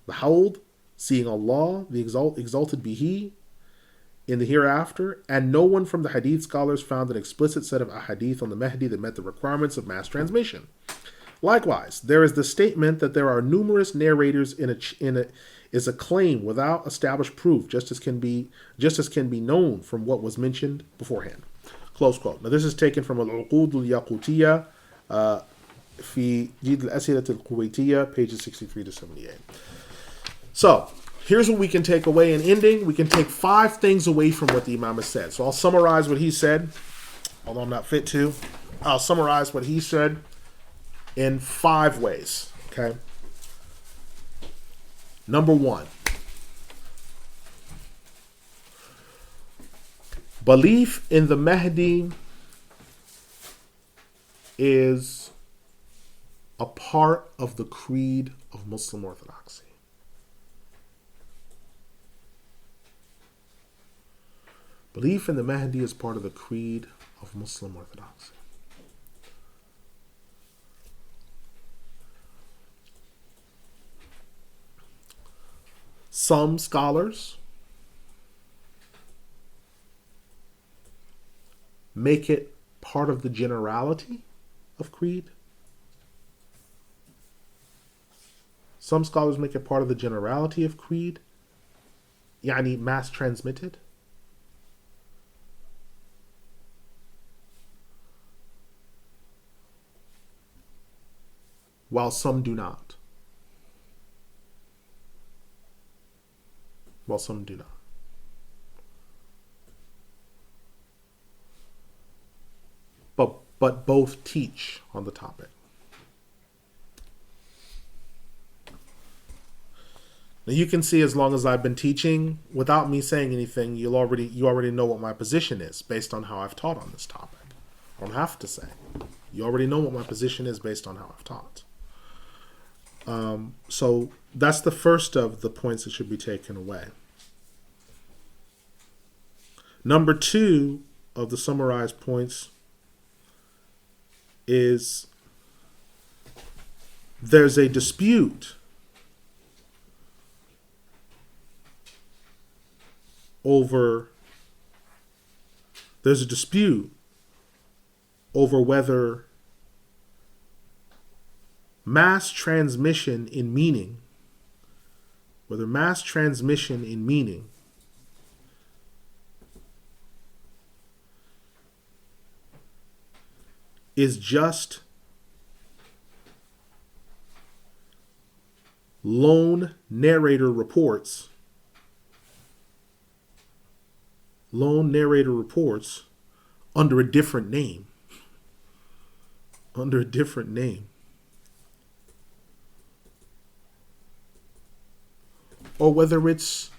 the hawd, seeing Allah, the exalted be He, in the hereafter, and no one from the hadith scholars found an explicit set of ahadith on the Mahdi that met the requirements of mass transmission. Likewise, there is the statement that there are numerous narrators is a claim without established proof, just as can be known from what was mentioned beforehand. Close quote. Now this is taken from Al-Uqud al-Yaqutiyya fi Jid al-Asilat al-Kuwaitiyya, pages 63 to 78. So, here's what we can take away in ending. We can take 5 things away from what the Imam has said. So I'll summarize what he said, although I'm not fit to. I'll summarize what he said in 5 ways, okay? Number 1, belief in the Mahdi is a part of the creed of Muslim orthodoxy. Belief in the Mahdi is part of the creed of Muslim orthodoxy. Some scholars make it part of the generality of creed. Some scholars make it part of the generality of creed, yani mass transmitted. While some do not. While some do not. But both teach on the topic. Now you can see, as long as I've been teaching, without me saying anything, you already know what my position is based on how I've taught on this topic. I don't have to say. You already know what my position is based on how I've taught. So that's the first of the points that should be taken away. Number 2 of the summarized points is there's a dispute over whether mass transmission in meaning is just lone narrator reports under a different name. Or whether it's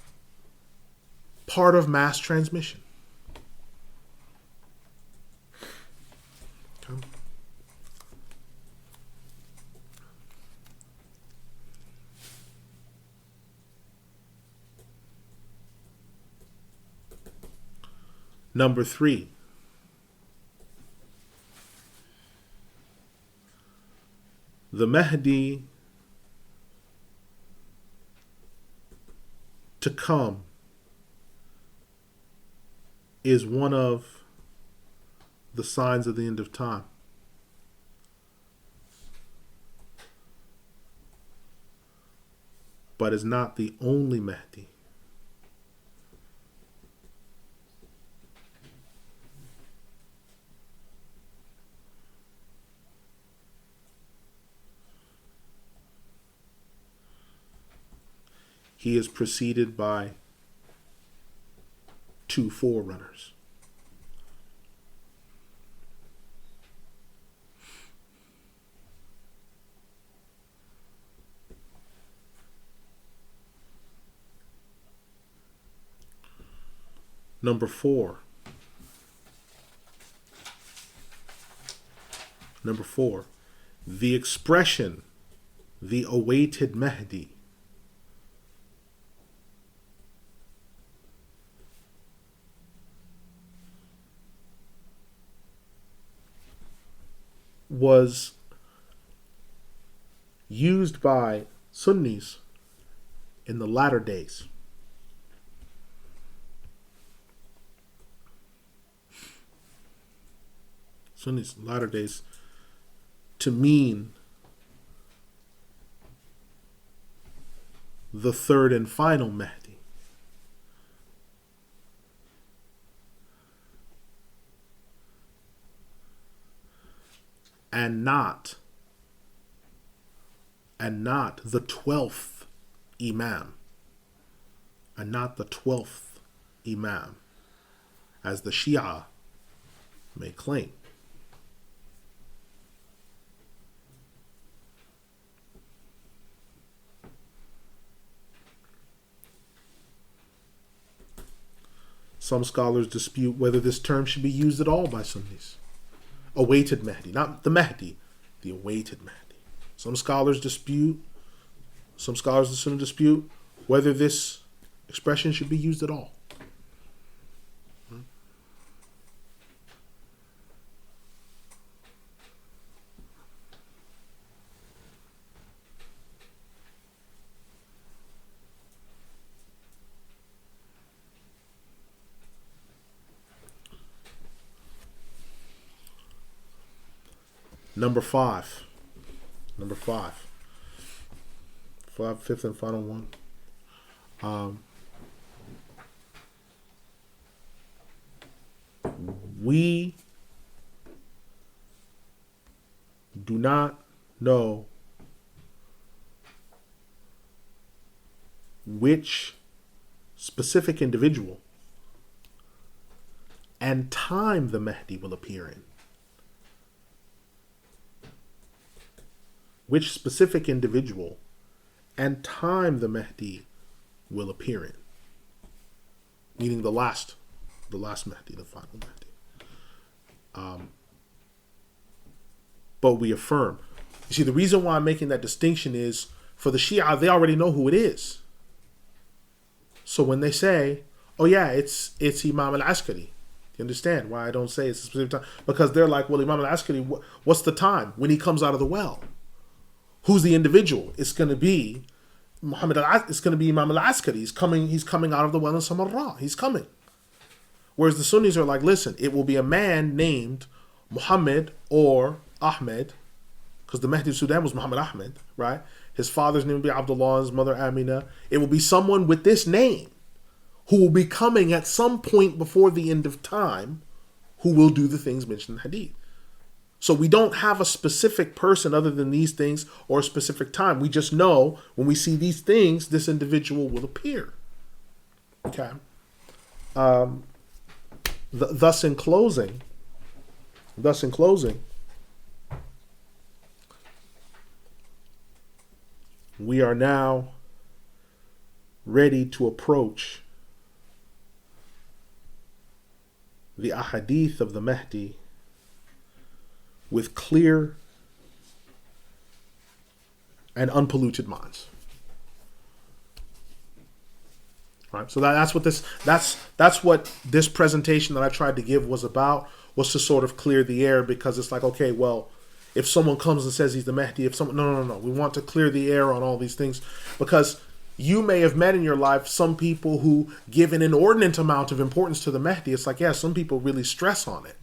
part of mass transmission. Okay. Number 3. The Mahdi to come is one of the signs of the end of time. But is not the only Mahdi. He is preceded by 2 forerunners. Number 4. The expression, the awaited Mahdi, was used by Sunnis in the latter days. Sunnis in latter days to mean the third and final Mahdi. And not the 12th Imam. And not the 12th Imam, as the Shia may claim. Some scholars dispute whether this term should be used at all by Sunnis. Awaited Mahdi, not the Mahdi, the awaited Mahdi. Some scholars of Sunnah dispute whether this expression should be used at all. Number five. Number five. Fifth and final one. We do not know which specific individual and time the Mahdi will appear in. Which specific individual and time the Mahdi will appear in. Meaning the last Mahdi, the final Mahdi. But we affirm. You see, the reason why I'm making that distinction is for the Shia, they already know who it is. So when they say, oh yeah, it's Imam al-Askari, you understand why I don't say it's a specific time? Because they're like, well, Imam al-Askari, what's the time? When he comes out of the well. Who's the individual? It's going to be it's going to be Imam al-Askari. He's coming out of the well in Samarra. He's coming. Whereas the Sunnis are like, listen, it will be a man named Muhammad or Ahmed, because the Mahdi of Sudan was Muhammad Ahmed, right? His father's name will be Abdullah, his mother Amina. It will be someone with this name who will be coming at some point before the end of time who will do the things mentioned in the Hadith. So we don't have a specific person other than these things or a specific time. We just know when we see these things, this individual will appear. Okay. Thus in closing, we are now ready to approach the ahadith of the Mahdi with clear and unpolluted minds. Right? So that's what this presentation that I tried to give was about, was to sort of clear the air, because it's like, okay, well, if someone comes and says he's the Mahdi, no. We want to clear the air on all these things, because you may have met in your life some people who give an inordinate amount of importance to the Mahdi. It's like, yeah, some people really stress on it.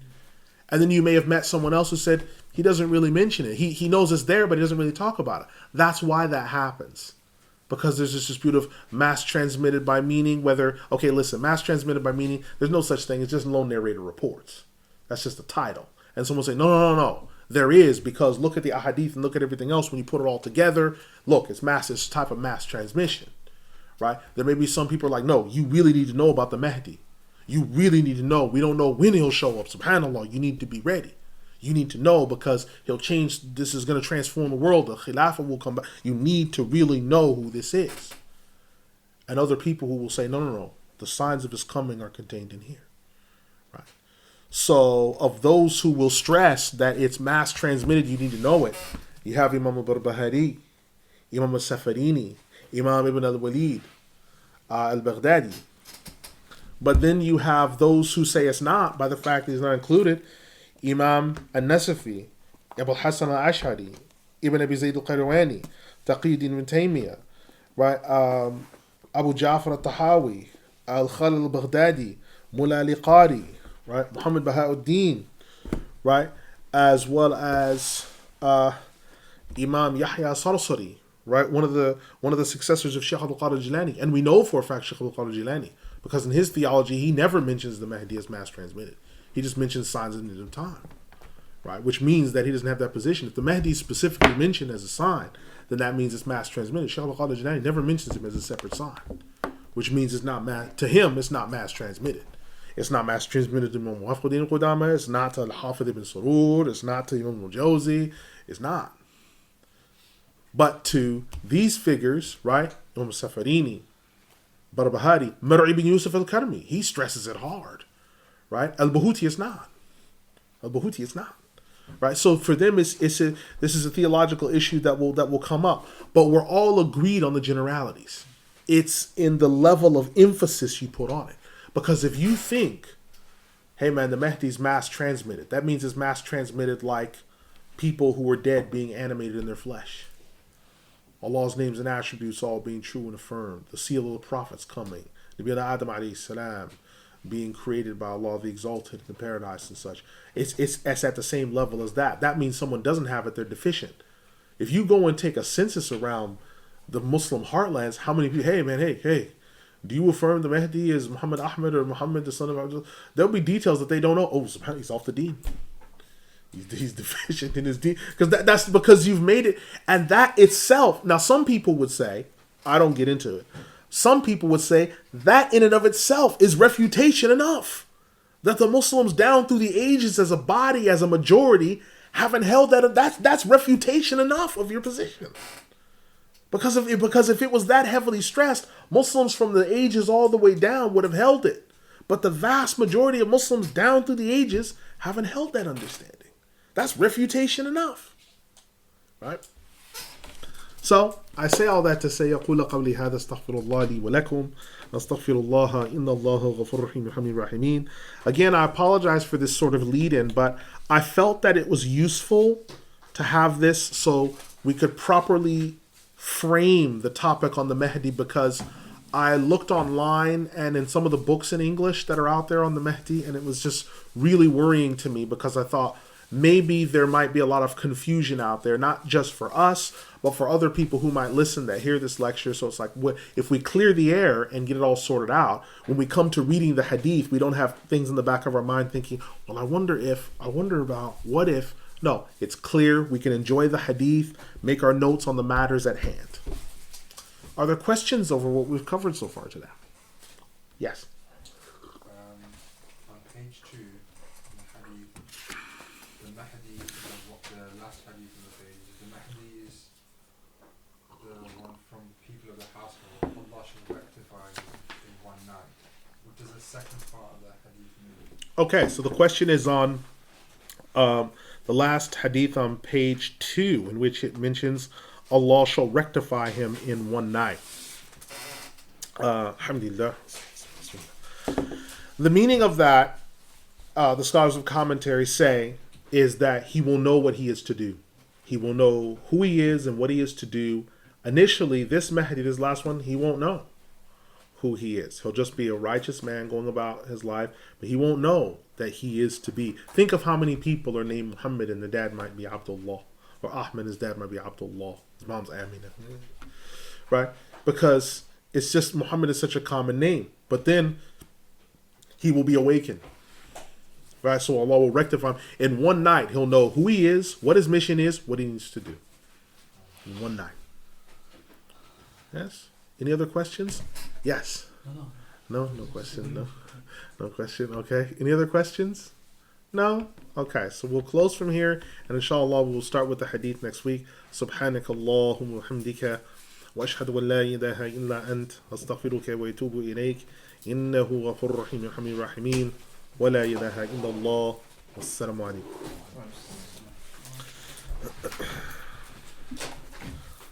And then you may have met someone else who said he doesn't really mention it. He knows it's there, but he doesn't really talk about it. That's why that happens. Because there's this dispute of mass transmitted by meaning, mass transmitted by meaning, there's no such thing. It's just low narrator reports. That's just the title. And someone say, no. There is, because look at the ahadith and look at everything else. When you put it all together, look, it's a type of mass transmission, right? There may be some people like, no, you really need to know about the Mahdi. You really need to know. We don't know when he'll show up. SubhanAllah, you need to be ready. You need to know, because he'll change. This is going to transform the world. The Khilafah will come back. You need to really know who this is. And other people who will say, no. The signs of his coming are contained in here. Right? So of those who will stress that it's mass transmitted, you need to know it. You have Imam al-Barbahari, Imam al-Safarini, Imam ibn al-Walid, al-Baghdadi. But then you have those who say it's not, by the fact that it's not included. Imam al-Nasafi, Abu Hassan al-Ash'ari, Ibn Abi Zayd al-Qayrawani, Taqiyuddin ibn Taymiyyah, right? Abu Ja'far al-Tahawi, al-Khalil al-Baghdadi, Mullah al-Qari, right? Muhammad Bahauddin, right? As well as Imam Yahya Sarsari, right? One of the successors of Shaykh Abdul Qadir Jilani. And we know for a fact Shaykh Abdul Qadir Jilani, because in his theology, he never mentions the Mahdi as mass transmitted. He just mentions signs in the end of time, right? Which means that he doesn't have that position. If the Mahdi is specifically mentioned as a sign, then that means it's mass transmitted. Shaykh al-Qadir Jilani never mentions him as a separate sign, which means it's not to him, it's not mass transmitted. It's not mass transmitted to Imam Muwaffiquddin al-Qudama. It's not to Al-Hafidh ibn Surur. It's not to Imam al-Jawzi. It's not. But to these figures, right? Imam Safarini, Barbahari, Mar'i ibn Yusuf al-Karmi, he stresses it hard. Right? Al-Bahuti is not. Right? So for them, this is a theological issue that will come up. But we're all agreed on the generalities. It's in the level of emphasis you put on it. Because if you think, hey man, the Mahdi's mass transmitted, that means it's mass transmitted like people who were dead being animated in their flesh. Allah's names and attributes all being true and affirmed. The seal of the prophets coming. Nabi Adam alayhi salam. being created by Allah the Exalted in the paradise and such. It's at the same level as that. That means someone doesn't have it, they're deficient. If you go and take a census around the Muslim heartlands, how many people, hey, do you affirm the Mahdi is Muhammad Ahmed or Muhammad the son of Abdullah? There'll be details that they don't know. Oh, subhanAllah, he's off the deen. He's deficient in his deen. Because that's because you've made it. And that itself, now some people would say, I don't get into it. Some people would say that in and of itself is refutation enough. That the Muslims down through the ages as a body, as a majority, haven't held that. That's refutation enough of your position. Because if it was that heavily stressed, Muslims from the ages all the way down would have held it. But the vast majority of Muslims down through the ages haven't held that understanding. That's refutation enough. Right? So, I say all that to say, يقول قولي هذا استغفر الله لي ولكم أستغفر الله إن الله غفور رحيم يرحمني الراحمين. Again, I apologize for this sort of lead-in, but I felt that it was useful to have this so we could properly frame the topic on the Mahdi, because I looked online and in some of the books in English that are out there on the Mahdi, and it was just really worrying to me because I thought maybe there might be a lot of confusion out there, not just for us, but for other people who might listen that hear this lecture. So it's like, if we clear the air and get it all sorted out, when we come to reading the Hadith, we don't have things in the back of our mind thinking, well, I wonder about, what if. No, it's clear. We can enjoy the Hadith, make our notes on the matters at hand. Are there questions over what we've covered so far today? Yes. On page 2, the Mahdi, the last Hadith on the page, the Mahdi is the one from people of the household. Allah shall rectify in one night. What does the second part of that Hadith mean? Okay, so the question is on the last Hadith on page 2, in which it mentions Allah shall rectify him in one night. Alhamdulillah. The meaning of that, the scholars of commentary say, is that he will know what he is to do. He will know who he is and what he is to do. Initially, this Mahdi, this last one, he won't know who he is. He'll just be a righteous man going about his life, but he won't know that he is to be. Think of how many people are named Muhammad and the dad might be Abdullah. Or Ahmed, his dad might be Abdullah. His mom's Amina. Right? Because it's just, Muhammad is such a common name. But then he will be awakened. Right? So Allah will rectify him. In one night, he'll know who he is, what his mission is, what he needs to do. In one night. Yes? Any other questions? Yes. No question. No question. Okay. Any other questions? No? Okay. So we'll close from here, and inshallah we'll start with the hadith next week. Subhanaka Allahumma wa hamdika wa ashhadu an la ilaha illa ant astaghfiruka wa atubu ilayk innahu ghafurur rahim yarhamur rahimin wa la ilaha illa Allah. Wassalamu alaikum.